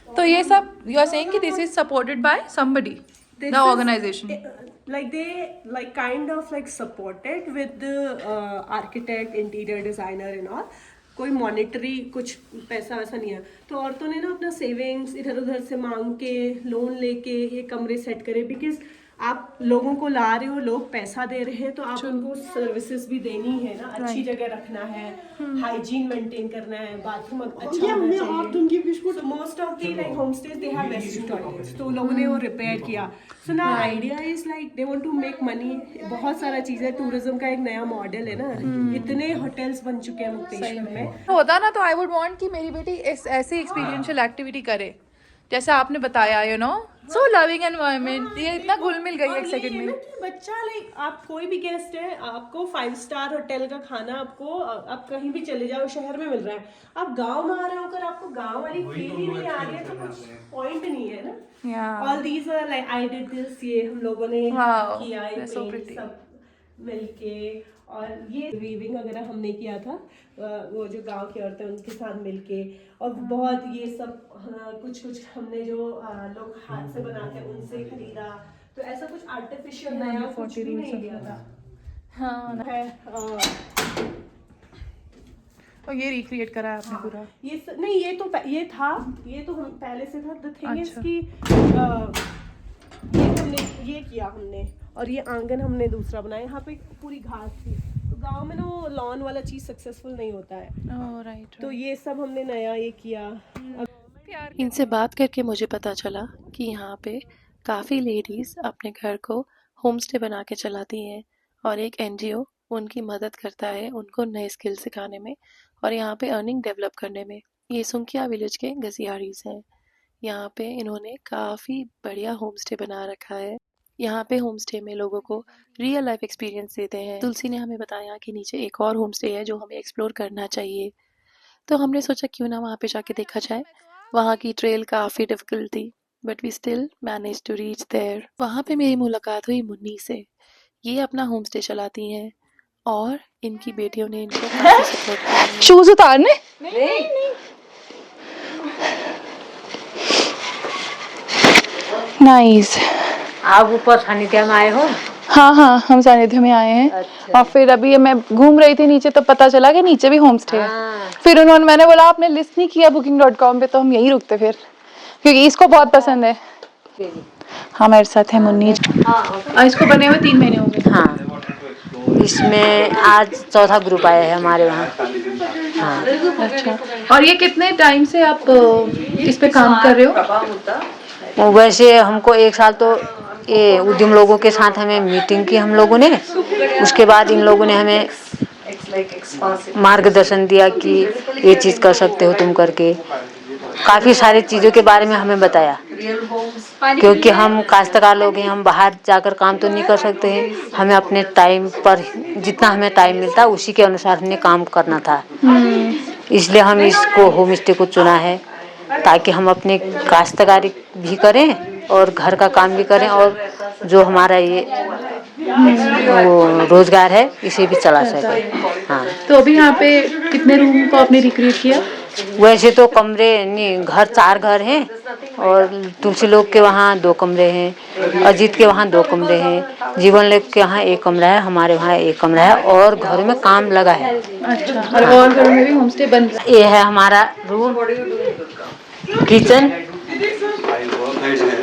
तो ये सब यू आर सेइंग कि this is supported by somebody, the organisation? Like they like kind of like supported with the architect, interior designer and all. कोई मॉनेटरी कुछ पैसा वैसा नहीं है। तो औरतों ने ना अपना सेविंग्स इधर उधर से मांग के, लोन लेके ये कमरे सेट करे। बिकॉज आप लोगों को ला रहे हो, लोग पैसा दे रहे हैं, तो आप उनको सर्विसेज भी देनी है ना, अच्छी जगह रखना है, हाइजीन मेंटेन करना है, बाथरूम अच्छा होना चाहिए। So most of the like homestays they have restroom toilets, तो लोगों ने वो रिपेयर किया। सो ना idea is like they want to make money. बहुत सारा चीज़ है, टूरिज्म का एक नया मॉडल है ना। इतने होटल्स बन चुके हैं मुक्तेश्वर में। होता ना तो आई वुड वांट कि मेरी बेटी ऐसी एक्सपीरियंशियल एक्टिविटी करे जैसे आपने बताया, you know, so loving environment. ये इतना घुल मिल गई एक सेकंड में। बच्चा लाइक आप कोई भी गेस्ट है, आपको 5 स्टार होटल का खाना आपको, आप कहीं भी चले जाओ शहर में मिल रहा है। आप गांव में आ रहे होकर आपको गांव वाली फील ही नहीं आ रही है, तो कुछ पॉइंट नहीं है ना। All these are like I did this, ये हम लोगों ने किया, ये सब मिलके। और ये वीविंग वगैरह हमने किया था, वो जो गांव की औरतें उनके साथ मिलके। और बहुत ये सब कुछ हमने जो लोग हाथ से बनाते हैं उनसे खरीदा। तो ऐसा कुछ आर्टिफिशियल नया कुछ भी नहीं लिया था। हाँ है और ये रिक्रिएट करा है आपने पूरा? ये नहीं, ये तो हम पहले से था। द थिंग इज कि ये हमने ये किया हमने, और ये आंगन हमने दूसरा बनाया। यहाँ पे पूरी घास थी, तो गांव में ना वो लॉन वाला चीज सक्सेसफुल नहीं होता है। राइट। तो ये सब हमने नया ये किया। इनसे बात करके मुझे पता चला कि यहाँ पे काफ़ी लेडीज़ अपने घर को होम स्टे बना के चलाती हैं, और एक NGO उनकी मदद करता है उनको नए स्किल सिखाने में और यहाँ पे अर्निंग डेवलप करने में। ये सुंकिया विलेज के गजियारीज हैं। यहाँ पे इन्होंने काफ़ी बढ़िया होम स्टे बना रखा है। यहाँ पे होम स्टे में लोगों को रियल लाइफ एक्सपीरियंस देते हैं। तुलसी ने हमें बताया कि नीचे एक और होम स्टे है जो हमें एक्सप्लोर करना चाहिए, तो हमने सोचा क्यों ना वहाँ पे जाके देखा जाए। वहाँ की ट्रेल काफ़ी डिफिकल्ट थी, but we still manage to reach there. वहाँ पे मेरी मुलाकात हुई मुन्नी से। ये अपना होम स्टे चलाती हैं और इनकी बेटियों ने इनको काफ़ी सपोर्ट किया। शूज उतारने? नाइस। आप ऊपर सानिध्य में आए हो? हाँ, हम सानिध्य में आए हैं। अच्छा। और फिर अभी मैं घूम रही थी नीचे, तो पता चला कि नीचे भी होम स्टे है। फिर मैंने बोला आपने लिस्ट नहीं किया booking.com पे, तो हम यहीं रुकते फिर, क्योंकि इसको बहुत पसंद है। हाँ, मेरे साथ है मुन्नी। इसको बने हुए 3 महीने हो गए। हाँ, इसमें आज 4था ग्रुप आया है हमारे वहाँ। हाँ। अच्छा, और ये कितने टाइम से आप इस पे काम कर रहे हो? वैसे हमको 1 साल तो ये उद्यम लोगों के साथ हमें मीटिंग की हम लोगों ने। उसके बाद इन लोगों ने हमें मार्गदर्शन दिया कि ये चीज़ कर सकते हो तुम करके। काफ़ी सारी चीज़ों के बारे में हमें बताया। क्योंकि हम काश्तकार लोग हैं, हम बाहर जाकर काम तो नहीं कर सकते हैं। हमें अपने टाइम पर जितना हमें टाइम मिलता है उसी के अनुसार हमें काम करना था। इसलिए हम इसको होम स्टे को चुना है, ताकि हम अपने काश्तकारी भी करें और घर का काम भी करें, और जो हमारा ये वो रोजगार है इसे भी चला सके। हाँ, तो अभी यहाँ पे कितने रूम को आपने रिक्रिएट किया? वैसे तो कमरे नहीं, घर 4 घर हैं, और तुलसी लोग के वहाँ 2 कमरे हैं, अजीत के वहाँ 2 कमरे हैं, जीवन लेग के यहाँ 1 कमरा है, हमारे वहाँ 1 कमरा है, और घरों में काम लगा है। अच्छा, और घरों में भी होम स्टे बन रहा ये है हमारा रूम, किचन।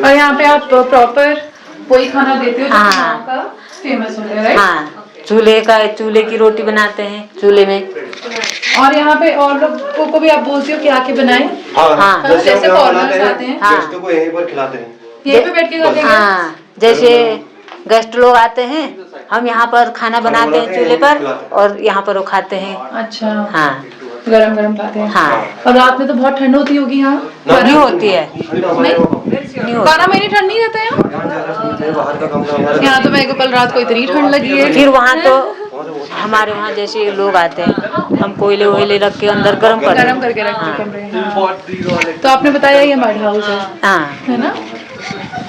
और यहाँ पे आप प्रॉपर वही खाना देते हो जो हाँ। यहाँ का फेमस होता है, राइट? हाँ, चूल्हे की रोटी बनाते हैं चूल्हे में। और यहाँ पे और लोगों को भी आप बोलते हो कि आके बनाएं? हाँ, जैसे फॉरेनर्स आते हैं हाँ, गेस्टों को यहीं पर खिलाते हैं। यहीं पे बैठ के खाते हैं? हाँ, जैसे गेस्ट लोग आते हैं, हम यहाँ पर खाना बनाते हैं चूल्हे पर, और यहाँ पर वो खाते हैं। अच्छा, हाँ, गरम गरम खाते हैं। हाँ, और रात में तो बहुत ठंड होती होगी यहाँ? नहीं होती है, नहीं, नहीं होती। 12 महीने ठंड नहीं रहता है यहाँ? बाहर का कमरा हमारा। यहाँ तो मेरे को कल रात को इतनी ठंड लगी है। फिर वहाँ तो हमारे वहाँ जैसे लोग आते हैं, हम कोयले वोयले रख के अंदर गरम करके रखते हाँ। हैं कमरे। हाँ। तो आपने बताया ये मड हाउस है, हाँ, है ना?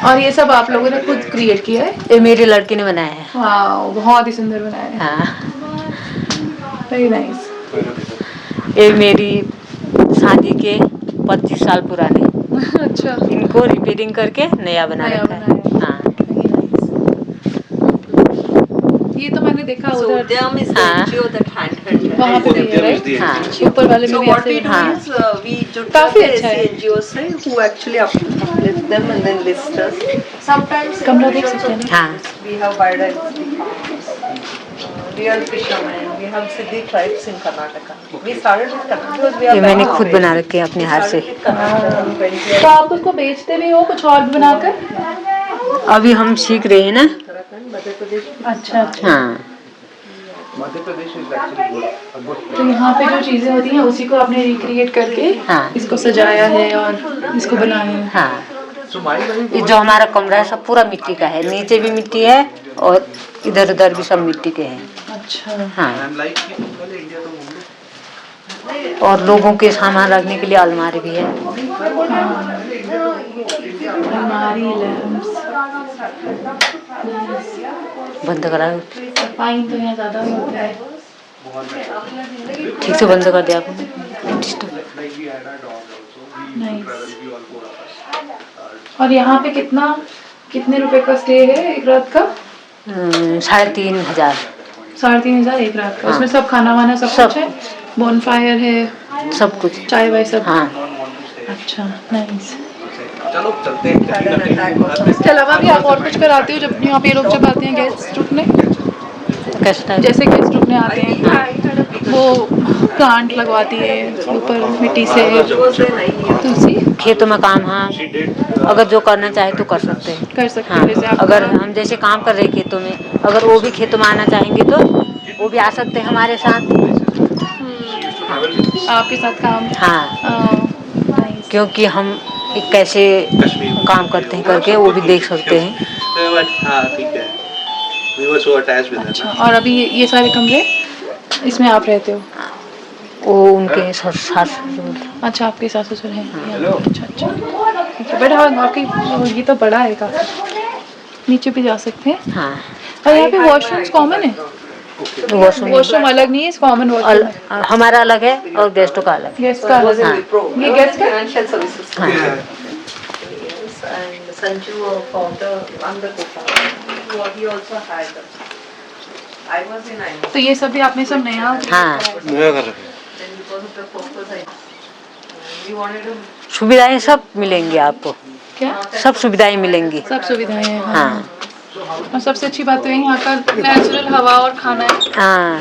और ये सब आप लोगों ने खुद क्रिएट किया है? ये मेरी लड़की ने बनाया है। वाह, बहुत ही सुंदर बनाया है। हाँ, वेरी नाइस। ये मेरी शादी के 25 साल पुराने, अच्छा, इनको रिपेयरिंग करके नया बना नया रखा है। बनाया। हाँ, ये तो मैंने देखा उधर Udyam is the हाँ। NGO that handled it. वहाँ पे भी है, right? हाँ, ऊपर वाले में So भी what ऐसे we do हाँ। is we do काफी the अच्छा है। NGOs who actually uplift them and then list us. Sometimes कमरा देख सकते हैं ना? हाँ, we have biodiversity farmers, real fishermen. We have Siddhi tribes in Karnataka. We started with Karnataka because we are ये मैंने back खुद in बना रखे हैं अपने हाथ से। Karnataka. तो आप उसको बेचते भी हो कुछ और भी बनाकर? अभी हम सीख रहे हैं ना। अच्छा, अच्छा। हाँ, Madhya Pradesh is actually good. तो यहाँ पे जो चीजें होती हैं उसी को आपने रिक्रिएट करके हाँ। इसको सजाया है और इसको बनाया है। हाँ, ये जो हमारा कमरा है सब पूरा मिट्टी का है, नीचे भी मिट्टी है और इधर उधर भी सब मिट्टी के हैं। अच्छा, हाँ, और लोगों के सामान रखने के लिए अलमारी भी है। अलमारी, लैंप्स। बंद करा, पाइन तो यहाँ ज्यादा होता है। ठीक से बंद कर दिया आपने। नाइस। और यहाँ पे कितने रुपए का स्टे है एक रात का? 3,500। 3,500 एक रात का। हाँ। उसमें सब खाना वाना सब सब। कुछ है? बोनफायर है, सब कुछ। चाय वाय सब? हाँ, अच्छा, नाइस। चलो चलते हैं। इसके अलावा भी आप और कुछ कराते हो जब यहाँ पे लोग जब आते हैं गेस्ट रुकने? कैसा जैसे गेस्ट रुकने आते हैं वो प्लांट लगवाती है ऊपर मिट्टी से, तुलसी खेतों में काम। हाँ, अगर जो करना चाहे तो कर सकते हैं। कर सकते हाँ, हैं। जैसे आप अगर हम जैसे काम कर रहे हैं खेतों में, अगर वो भी खेतों में आना चाहेंगे तो वो भी आ सकते हैं हमारे साथ। आपके साथ काम। हाँ, नाइस। क्योंकि हम कैसे काम करते हैं करके वो भी देख सकते हैं। हाँ ठीक है। We were so attached with them. अच्छा, और अभी ये सारे कमरे इसमें आप रहते हो? वो उनके सास। अच्छा, आपके सास ससुर हैं यहाँ। अच्छा, अच्छा, ठीक है। बट हाँ, वाकई ये तो बड़ा है काफी। नीचे भी जा सकते हैं। हाँ, और यहाँ पे वॉशरूम्स कॉमन है? वॉशरूम अलग नहीं है, कॉमन वॉशरूम है? हमारा अलग है और गेस्टों का अलग। गेस्ट का अलग है। ये गेस्ट का? Financial services. हाँ, And Sanju, founder, I'm the co-founder. He also had. I was in IMO. तो ये सब भी आपने सब नया? हाँ, नया कर रहे हैं। Then because of the purpose, we wanted to. सुविधाएं सब मिलेंगी आपको, क्या? सब सुविधाएं मिलेंगी। सब सुविधाएं हैं। हाँ, और सबसे अच्छी बात तो है यहाँ का नेचुरल हवा और खाना है हाँ,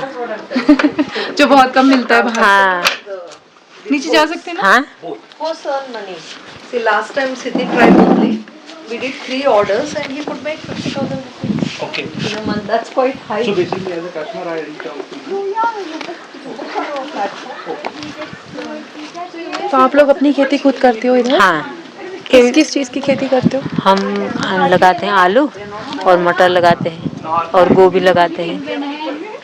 जो बहुत कम मिलता है बाहर। हाँ, नीचे जा सकते हैं ना? हाँ, Who's earn money? See, last time Siddhi tribe only, we did 3 orders and he could make 50,000 rupees Okay. in a month. That's quite high. So basically, as a customer, I reach out to you. तो आप लोग अपनी खेती खुद करते हो इधर? हाँ, किस किस चीज़ की खेती करते हो? हम लगाते हैं आलू और मटर लगाते हैं और गोभी लगाते हैं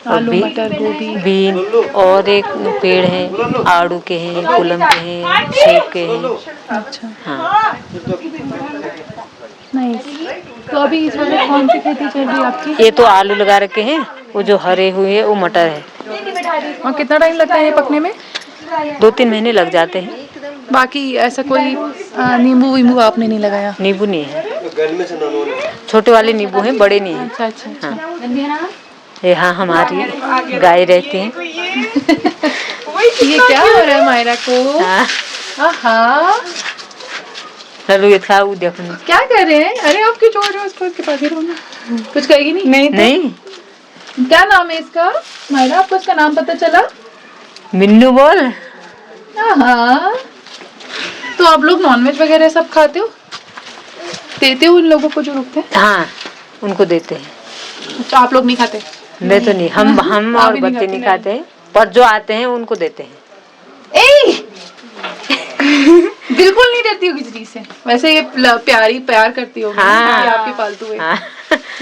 और आलू, मटर, गोभी। बीन और एक पेड़ है आड़ू के हैं, कुलम के हैं, सेब के हैं। अच्छा, हाँ, नाइस। तो अभी इस वक्त कौन सी खेती चल रही है आपकी? ये तो आलू लगा रखे हैं, वो जो हरे हुए हैं वो मटर है। और कितना टाइम लगता है ये पकने में? 2-3 महीने लग जाते हैं। बाकी ऐसा कोई नींबू वींबू आपने नहीं लगाया? नींबू नहीं है, छोटे वाले नींबू हैं, बड़े नहीं हैं। अच्छा अच्छा अच्छा। यहाँ हमारी गाय रहती हैं। ये क्या हो रहा है मायरा को? हाँ, आहा, चलो ये था वो देखो। क्या कर रहे हैं? अरे आप क्यों छोड़ रहे हो उसको? उसके पास ही रहो ना। कुछ कहेगी नहीं? नहीं नहीं, क्या नाम है इसका? मायरा, आपको इसका नाम पता चला? मिन्नू बोल। आहा, तो आप लोग नॉनवेज वगैरह सब खाते हो? देते हो उन लोगों को जो रुकते हैं? हाँ, उनको देते हैं। अच्छा, आप लोग नहीं खाते? मैं तो नहीं, हम आप और भी नहीं बच्चे खाते? नहीं खाते हैं, पर जो आते हैं उनको देते हैं। बिल्कुल नहीं डरती हो किसी चीज से? वैसे ये प्यार करती होगी हाँ। ये आपके पालतू है। हाँ,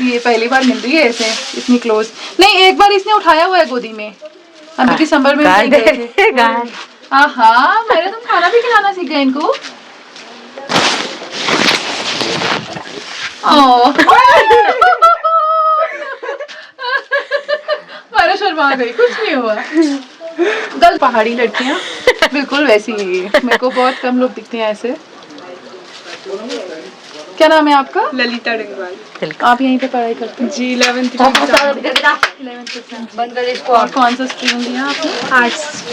ये पहली बार मिल रही है ऐसे इतनी क्लोज। नहीं, एक बार इसने उठाया हुआ है गोदी में, अभी दिसंबर में गाय कहीं गए दे थे। गाय। आहा, मैंने तुम खाना भी खिलाना सीख गए इनको। मारा शर्मा गई, कुछ नहीं हुआ। गल पहाड़ी लड़कियां बिल्कुल वैसी ही है। मेरे को बहुत कम लोग दिखते हैं ऐसे। क्या नाम है आपका? ललिता डंगवाल आप यहीं पे पढ़ाई करते हैं? जी 11th और कौन सा स्ट्रीम लिया आपने? आर्ट्स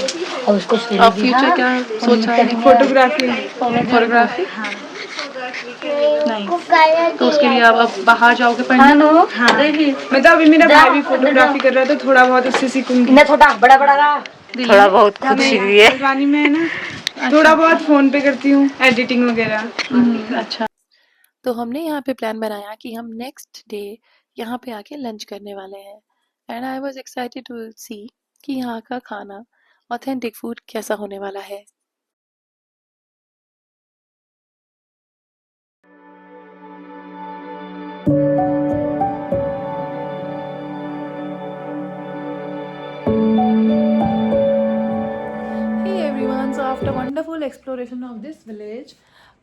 और उसको अब फ्यूचर क्या सोचा है? Photography photography? नहीं, तो उसके लिए आप अब बाहर जाओगे पढ़ने? हाँ मतलब अभी मेरा भाई भी फोटोग्राफी कर रहा है तो थोड़ा बहुत उससे सीखूंगी। थोड़ा बहुत खुद सीख लिए। बागवानी में है ना, थोड़ा बहुत फोन पे करती हूँ एडिटिंग वगैरह। अच्छा। तो हमने यहाँ पे प्लान बनाया कि हम नेक्स्ट डे यहाँ पे आके लंच करने वाले हैं and I was excited to see कि यहाँ का खाना ऑथेंटिक फूड कैसा होने वाला है। Hey everyone, so after wonderful exploration of this village,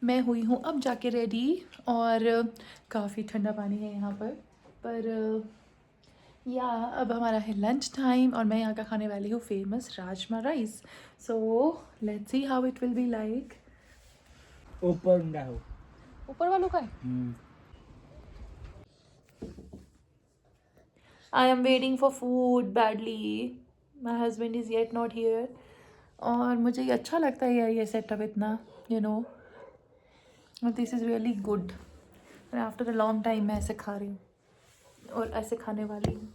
मैं हुई हूँ अब जाके रेडी और काफ़ी ठंडा पानी है यहाँ पर या अब हमारा है लंच टाइम और मैं यहाँ का खाने वाली हूँ famous rajma rice. So let's see how it will be like. ऊपर वालों का है। I am waiting for food badly, my husband is yet not here. और मुझे ये अच्छा लगता है ये सेटअप इतना, you know, this is really good. After a long time मैं ऐसे खा रही हूँ और ऐसे खाने वाली हूँ।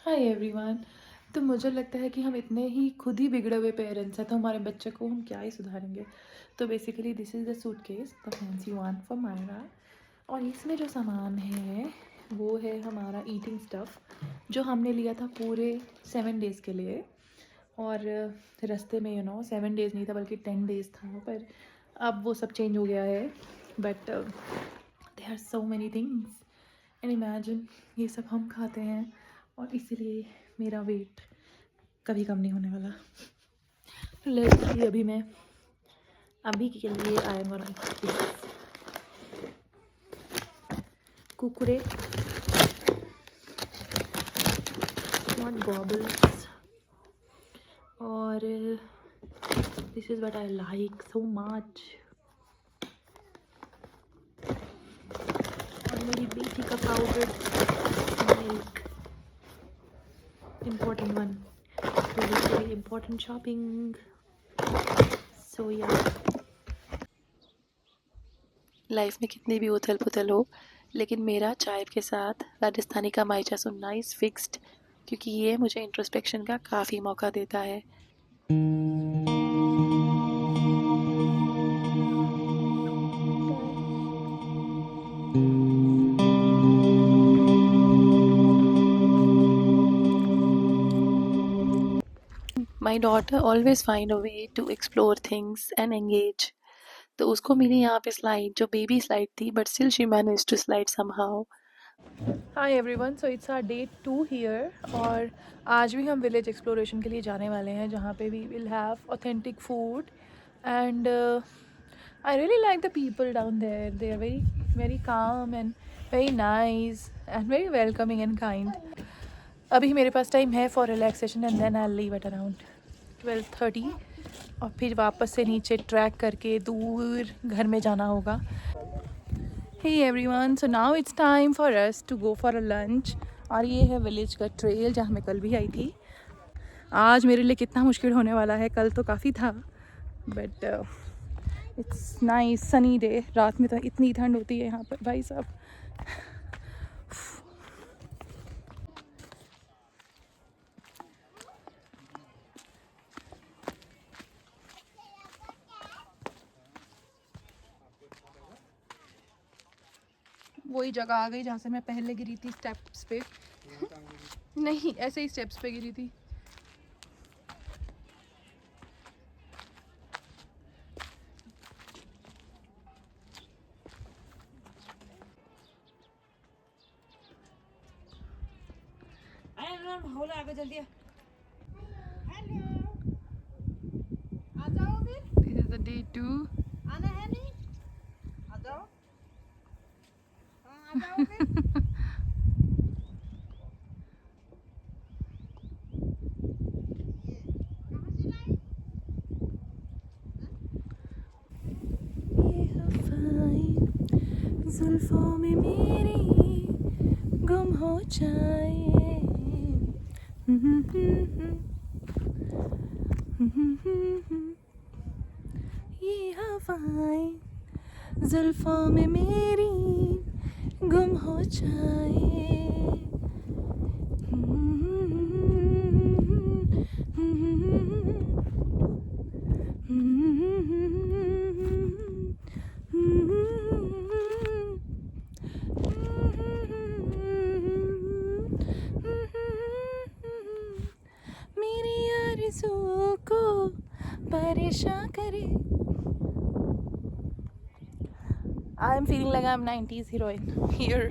हाय एवरीवन, तो मुझे लगता है कि हम इतने ही खुद ही बिगड़े हुए पेरेंट्स हैं तो हमारे बच्चे को हम क्या ही सुधारेंगे। तो basically this is the suitcase, the fancy one for Myra, और इसमें जो सामान है वो है हमारा ईटिंग स्टफ़ जो हमने लिया था पूरे 7 डेज़ के लिए। और रास्ते में 7 डेज़ नहीं था बल्कि 10 डेज़ था, पर अब वो सब चेंज हो गया है। But there are so many things and imagine ये सब हम खाते हैं और इसीलिए मेरा वेट कभी कम नहीं होने वाला। लेट्स सी, अभी के लिए I am gonna Kurkure, not Gobbles, और this is what I like so much. और मेरी बेटी का powder milk, important one, very important shopping, so yeah। लाइफ में कितनी भी उथल पुथल हो लेकिन मेरा चाय के साथ राजस्थानी का मायचा सुनना इज़ फिक्स्ड, क्योंकि ये मुझे इंट्रोस्पेक्शन का काफ़ी मौका देता है। My daughter always find a way to explore things and engage. तो उसको मिली यहाँ पे स्लाइड, जो बेबी स्लाइड थी, but still she managed to slide somehow. Hi everyone, so it's our day 2 here और आज भी हम विलेज एक्सप्लोरेशन के लिए जाने वाले हैं जहाँ पे we will have authentic food and I really like the people down there. They are very very calm and very nice and very welcoming and kind. अभी मेरे पास टाइम है for relaxation and then I leave at around 12:30 और फिर वापस से नीचे track करके दूर घर में जाना होगा। Hey everyone, so now it's time for us to go for a lunch और ये है विलेज का ट्रेल जहाँ मैं कल भी आई थी। आज मेरे लिए कितना मुश्किल होने वाला है, कल तो काफ़ी था but it's nice sunny day. रात में तो इतनी ठंड होती है यहाँ पर भाई साहब। वही जगह आ गई जहाँ से मैं पहले गिरी थी स्टेप्स पे। नहीं, ऐसे ही स्टेप्स पे गिरी थी। This is the day 2. आना है नहीं? आ जाओ। हाँ, आ जाओगे? जुल्फों में मेरी गुम हो जाए, ये हवाएं जुल्फों में मेरी गुम हो जाए। मेरी आरज़ू को परेशान करे। I am feeling like I'm 90s heroine here.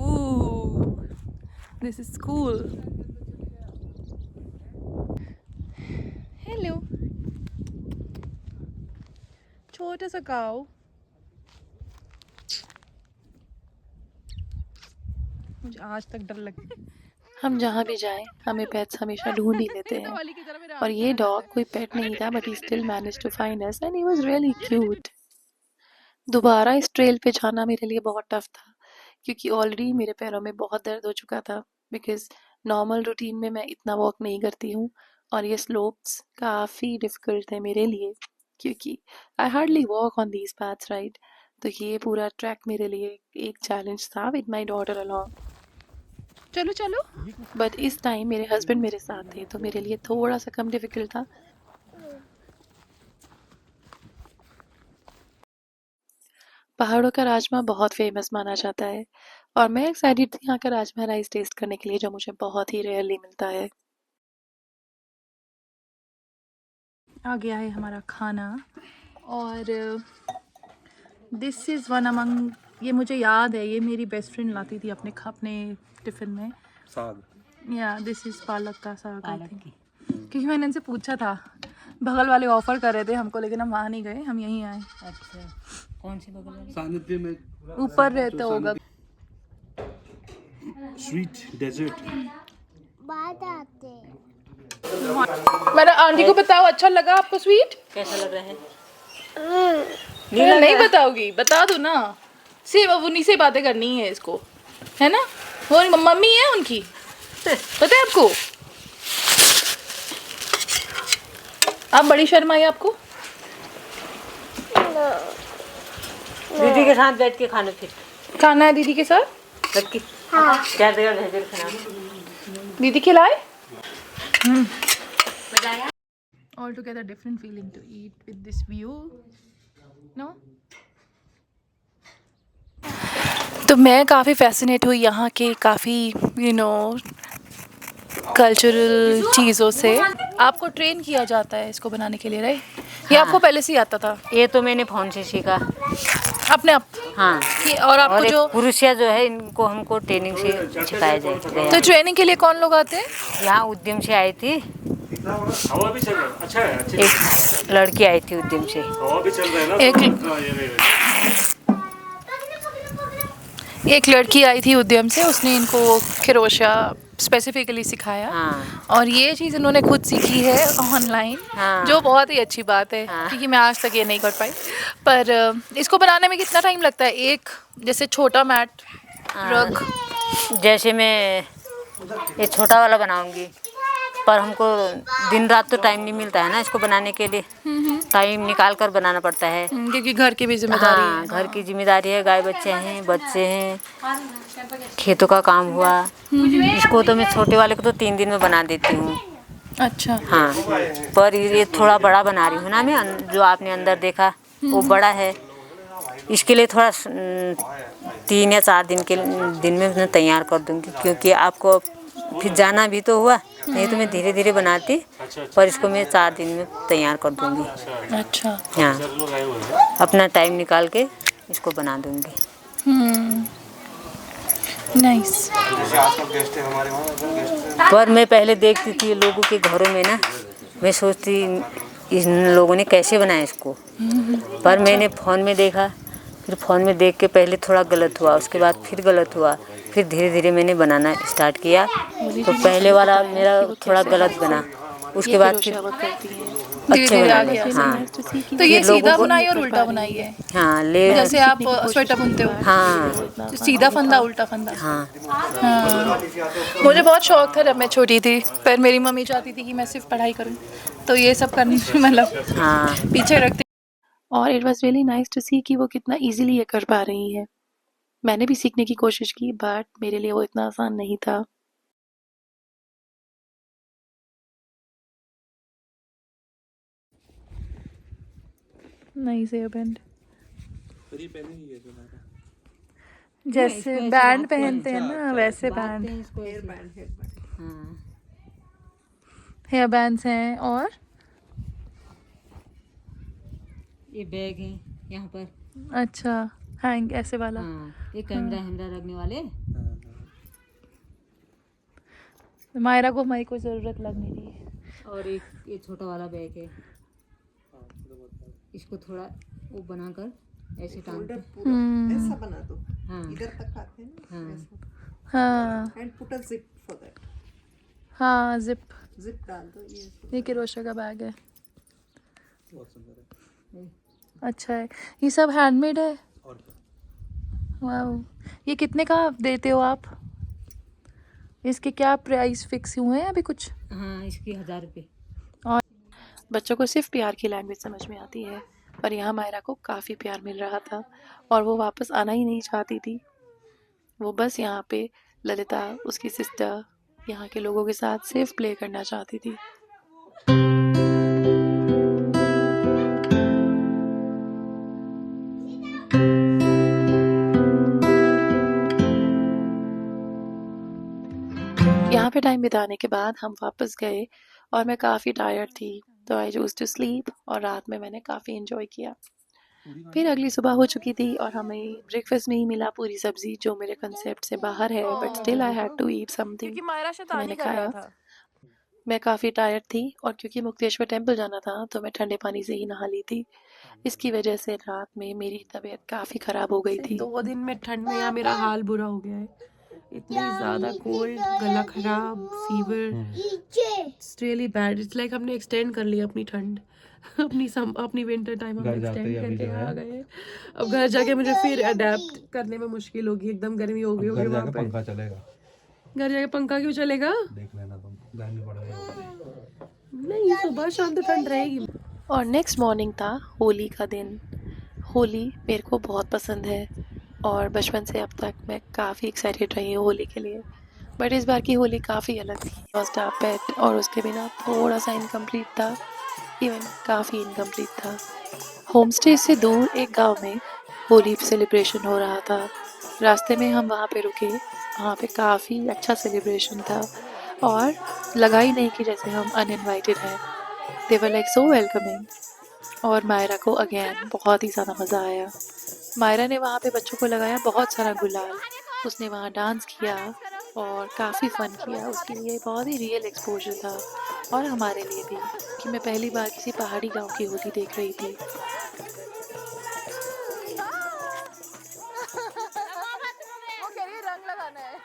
Ooh, this is cool. Hello. छोटा सा काऊ। मुझे आज तक डर लगता है। हम जहाँ भी जाएं हमें पेट्स हमेशा ढूंढ ही लेते हैं, और ये डॉग कोई पेट नहीं था but he still managed to find us and he was really cute. दोबारा इस ट्रेल पे जाना मेरे लिए बहुत टफ था क्योंकि ऑलरेडी मेरे पैरों में बहुत दर्द हो चुका था, बिकॉज नॉर्मल रूटीन में मैं इतना वॉक नहीं करती हूँ और ये स्लोप्स काफ़ी डिफ़िकल्ट थे मेरे लिए क्योंकि I hardly walk on these paths right. तो ये पूरा ट्रैक मेरे लिए एक चैलेंज था विद माई डॉटर अलॉन्ग। चलो चलो। बट इस टाइम मेरे हस्बैंड मेरे साथ थे तो मेरे लिए थोड़ा सा कम डिफिकल्ट था। पहाड़ों का राजमा बहुत फेमस माना जाता है और मैं एक्साइटेड थी यहाँ का राजमा राइस टेस्ट करने के लिए, जो मुझे बहुत ही रेयरली मिलता है। आ गया है हमारा खाना और दिस इज़ वन अमंग, ये मुझे याद है, ये मेरी बेस्ट फ्रेंड लाती थी अपने टिफ़िन में साग। या दिस इज़ पालक का साग आई थिंक, क्योंकि मैंने इनसे पूछा था, बगल वाले ऑफ़र कर रहे थे हमको लेकिन हम वहाँ नहीं गए, हम यहीं आए। अच्छा, कौन सी बगल वाली? सानिध्य में ऊपर रहता होगा। Sweet dessert. बाद आते मैंने आंटी को बताओ, अच्छा लगा आपको स्वीट? कैसा लग रहा है? नहीं बताओगी? बता दो ना, सिर्फ अब उन्हीं से बातें करनी है इसको, है ना? वो मम्मी है उनकी, पता है आपको? आप बड़ी शर्म आई आपको? दीदी के साथ बैठ के खाना, फिर खाना है दीदी के साथ बैठ के। क्या देगा भेजर खाना? दीदी खिलाए। All together different feeling to eat with this view, no? तो मैं काफ़ी फैसिनेट हुई यहाँ के काफ़ी कल्चरल चीज़ों से। आपको ट्रेन किया जाता है इसको बनाने के लिए, राइट? ये आपको पहले से ही आता था? ये तो मैंने फ़ोन से सीखा। अपने आप? हाँ। और आपको और जो पुरुषिया जो है इनको हमको ट्रेनिंग से सिखाया जाए। तो ट्रेनिंग के लिए कौन लोग आते हैं? यहाँ उद्यम से आई थी, हवा भी चल रहा है। अच्छा है, अच्छी एक लड़की आई थी उद्यम से। हवा भी चल रहा है ना। एक लड़की आई थी उद्यम से, उसने इनको क्रोशिया स्पेसिफिकली सिखाया। हाँ। और ये चीज़ इन्होंने खुद सीखी है ऑनलाइन। हाँ। जो बहुत ही अच्छी बात है। हाँ। क्योंकि मैं आज तक ये नहीं कर पाई। पर इसको बनाने में कितना टाइम लगता है? एक जैसे छोटा मैट रग, जैसे मैं ये छोटा वाला बनाऊंगी, पर हमको दिन रात तो टाइम नहीं मिलता है ना इसको बनाने के लिए। टाइम निकाल कर बनाना पड़ता है। क्योंकि घर की भी जिम्मेदारी हाँ, है। घर की जिम्मेदारी है, गाय बच्चे हैं, खेतों का काम हुआ। इसको तो मैं छोटे वाले को तो 3 दिन में बना देती हूँ। अच्छा। हाँ, पर ये थोड़ा बड़ा बना रही हूँ ना मैं, जो आपने अंदर देखा वो बड़ा है। इसके लिए थोड़ा 3 या 4 दिन में मैं तैयार कर दूँगी, क्योंकि आपको फिर जाना भी तो हुआ। नहीं तो मैं धीरे धीरे बनाती, पर इसको मैं 4 दिन में तैयार कर दूँगी। अच्छा। हाँ, अपना टाइम निकाल के इसको बना दूँगी। नाइस। पर मैं पहले देखती थी लोगों के घरों में ना, मैं सोचती इन लोगों ने कैसे बनाया इसको। पर मैंने फ़ोन में देखा, फिर फ़ोन में देख के पहले थोड़ा गलत हुआ, उसके बाद फिर गलत हुआ, फिर धीरे धीरे मैंने बनाना स्टार्ट किया। तो पहले वाला मेरा थोड़ा गलत बना, उसके बाद फिर अच्छे धीरे-धीरे आ बना। गया। हाँ। तो ये लोगों सीधा को- बुनाई और उल्टा बुनाई है? हाँ, जैसे आप स्वेटर बुनते हो? हाँ। तो सीधा फंदा उल्टा फंदा? हाँ। हाँ। मुझे बहुत शौक था जब मैं छोटी थी, पर मेरी मम्मी चाहती थी कि मैं सिर्फ पढ़ाई करूं, तो ये सब करने से मतलब हाँ। पीछे रखती। और it was really nice to see कि वो कितना इजीली ये कर पा रही है। मैंने भी सीखने की कोशिश की, बट मेरे लिए वो इतना आसान नहीं था। नाइस हेयर बैंड, जैसे बैंड पहनते हैं ना वैसे बैंड। हेयर बैंड्स हैं। और ये बैग है यहाँ पर। अच्छा, हैंग ऐसे वाला। हाँ, ये कैमरा रखने वाले। मायरा को हमारी कोई ज़रूरत लग नहीं रही है। और एक ये छोटा वाला बैग है, इसको थोड़ा वो बनाकर ऐसे टांग के। ऐसा बना दो। हाँ। इधर तक आते हैं ना। हाँ। ऐसा। हाँ and put a zip for that. हाँ, जिप डाल दो ये। किरोशा का बैग है। अच्छा है। ये सब हैंडमेड है? वाह। ये कितने का देते हो आप? इसके क्या प्राइस फिक्स हुए हैं अभी कुछ? हाँ, इसकी 1000 रुपये। बच्चों को सिर्फ प्यार की लैंग्वेज समझ में आती है, पर यहाँ मायरा को काफ़ी प्यार मिल रहा था और वो वापस आना ही नहीं चाहती थी। वो बस यहाँ पे ललिता, उसकी सिस्टर, यहाँ के लोगों के साथ सिर्फ प्ले करना चाहती थी। यहाँ पे टाइम बिताने के बाद हम वापस गए और मैं काफ़ी टायर्ड थी, तो आई चूज़ टू स्लीप। और रात में मैंने काफ़ी इन्जॉय किया। फिर अगली सुबह हो चुकी थी और हमें ब्रेकफास्ट में ही मिला पूरी सब्जी, जो मेरे कंसेप्ट से बाहर है, but still I had to eat something. तो मैंने खाया। मैं काफ़ी टायर्ड थी और क्योंकि मुक्तेश्वर टेम्पल जाना था तो मैं ठंडे पानी से ही नहा ली थी। इसकी वजह से रात में मेरी तबीयत काफ़ी ख़राब हो गई थी। 2 दिन में ठंड में यहाँ मेरा हाल बुरा हो गया है। इतनी ज़्यादा कोल्ड, गला खराब, fever, it's really bad. It's like हमने एक्सटेंड कर लिया अपनी ठंड, अपनी विंटर टाइम हम एक्सटेंड करके आ गए। अब घर जाके मुझे फिर अडेप्ट करने में मुश्किल होगी। एकदम गर्मी हो गई होगी वहाँ पे। पंखा चलेगा। घर जाके पंखा क्यों चलेगा? देख लेना तुम, गर्मी पड़ रही होगी। नहीं, सुबह शाम तो ठंड रहेगी। और नेक्स्ट मॉर्निंग था होली का दिन। होली मेरे को बहुत पसंद है और बचपन से अब तक मैं काफ़ी एक्साइटेड रही हूँ होली के लिए। बट इस बार की होली काफ़ी अलग थी। फर्स्ट आ पेट और उसके बिना थोड़ा सा इनकम्प्लीट था, इवन काफ़ी इनकम्प्लीट था। होम स्टे से दूर एक गांव में होली सेलिब्रेशन हो रहा था। रास्ते में हम वहाँ पे रुके, वहाँ पे काफ़ी अच्छा सेलिब्रेशन था। और लगा ही नहीं कि जैसे हम अनइनवाइटेड हैं। दे वर लाइक सो वेलकमिंग। और मायरा को अगेन बहुत ही ज़्यादा मज़ा आया। मायरा ने वहाँ पे बच्चों को लगाया बहुत सारा गुलाल, उसने वहाँ डांस किया और काफ़ी फ़न किया। उसके लिए बहुत ही रियल एक्सपोजर था और हमारे लिए भी, कि मैं पहली बार किसी पहाड़ी गांव की होली देख रही थी। वो कह रही है रंग लगाना है।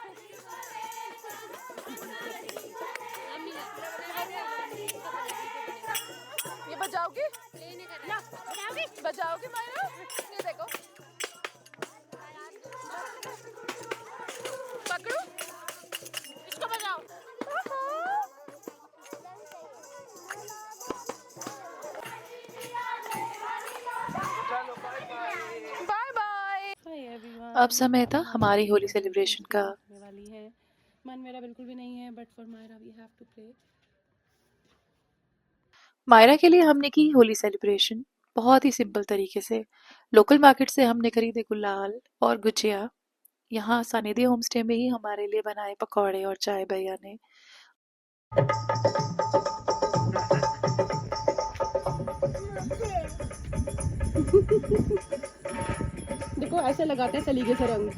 ये बजाओगे? बजाओगे मायरा? ये देखो। पकड़ो। इसको बजाओ। Bye bye. अब समय था हमारी होली सेलिब्रेशन का। वाली है, मन मेरा बिल्कुल भी नहीं है, but for Myra we have to play. Myra के लिए हमने की होली सेलिब्रेशन बहुत ही सिंपल तरीके से। लोकल मार्केट से हमने खरीदे गुलाल और गुजिया। यहाँ सानिध्य होम स्टे में ही हमारे लिए बनाए पकौड़े और चाय भैया ने। देखो ऐसे लगाते हैं सलीके से रंग।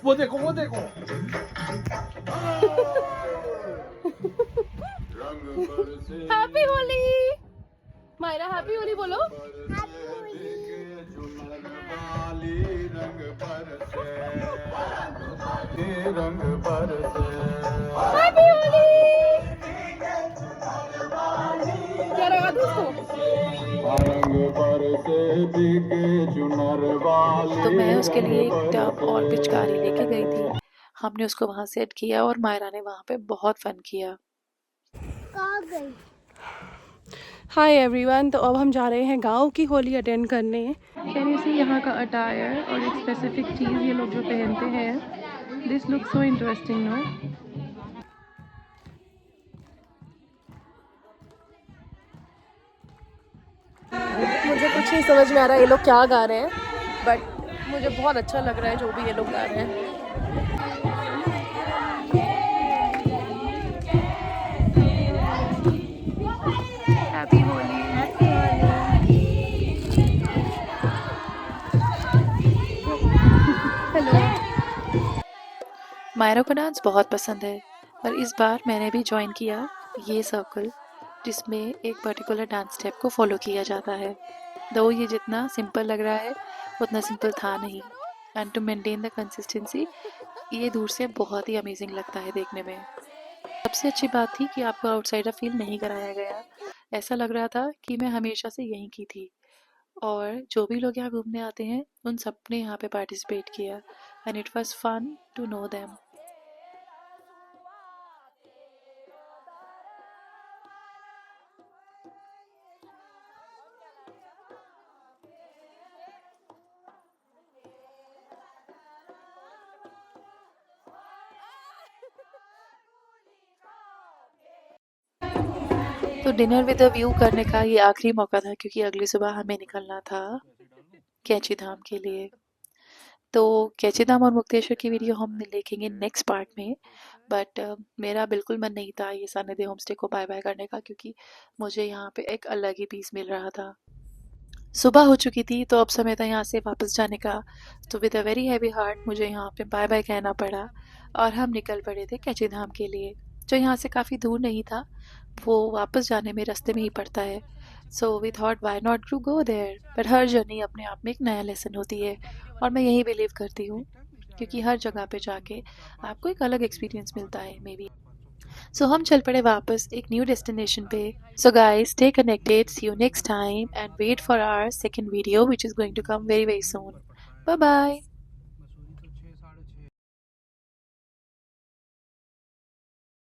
वो देखो वो देखो। हैप्पी होली मायरा, हैप्पी होली बोलो। हैप्पी होली। क्या लगा दूँ उसको? तो मैं उसके लिए एक टब और पिचकारी लेके गई थी। हमने उसको वहाँ सेट किया और मायरा ने वहाँ पे बहुत फन किया। कहाँ गई? हाय एवरीवन, तो अब हम जा रहे हैं गांव की होली अटेंड करने। कैन यू सी यहाँ का अटायर और एक स्पेसिफिक चीज़ ये लोग जो पहनते हैं। This look so interesting no. मुझे कुछ नहीं समझ में आ रहा है ये लोग क्या गा रहे हैं, बट मुझे बहुत अच्छा लग रहा है जो भी ये लोग गा रहे हैं। हैप्पी होली। मायरा को डांस बहुत पसंद है और इस बार मैंने भी ज्वाइन किया ये सर्कल, जिसमें एक पर्टिकुलर डांस स्टेप को फॉलो किया जाता है। दो ये जितना सिंपल लग रहा है उतना सिंपल था नहीं, and to maintain the consistency ये दूर से बहुत ही अमेजिंग लगता है देखने में। सबसे अच्छी बात थी कि आपको आउटसाइडर फील नहीं कराया गया। ऐसा लग रहा था कि मैं हमेशा से यहीं की थी, और जो भी लोग यहाँ घूमने आते हैं उन सब ने यहाँ पे पार्टिसिपेट किया, and it was fun to know them. तो डिनर विद अ व्यू करने का ये आखिरी मौका था, क्योंकि अगली सुबह हमें निकलना था कैची धाम के लिए। तो कैची धाम और मुक्तेश्वर की वीडियो हम देखेंगे नेक्स्ट पार्ट में, बट मेरा बिल्कुल मन नहीं था ये सानिध्य होम स्टे को बाय बाय करने का, क्योंकि मुझे यहाँ पे एक अलग ही पीस मिल रहा था। सुबह हो चुकी थी तो अब समय था यहाँ से वापस जाने का। तो with a very heavy heart मुझे यहाँ पे बाय बाय कहना पड़ा और हम निकल पड़े थे कैची धाम के लिए, जो यहाँ से काफ़ी दूर नहीं था, वो वापस जाने में रास्ते में ही पड़ता है। So we thought why not to go there. But हर जर्नी अपने आप में एक नया लेसन होती है, और मैं यही बिलीव करती हूँ, क्योंकि हर जगह पे जाके आपको एक अलग एक्सपीरियंस मिलता है मे बी। सो हम चल पड़े वापस एक न्यू डेस्टिनेशन पे। So guys stay connected, see you next time and wait for our second video which is going to come very very soon. Bye bye.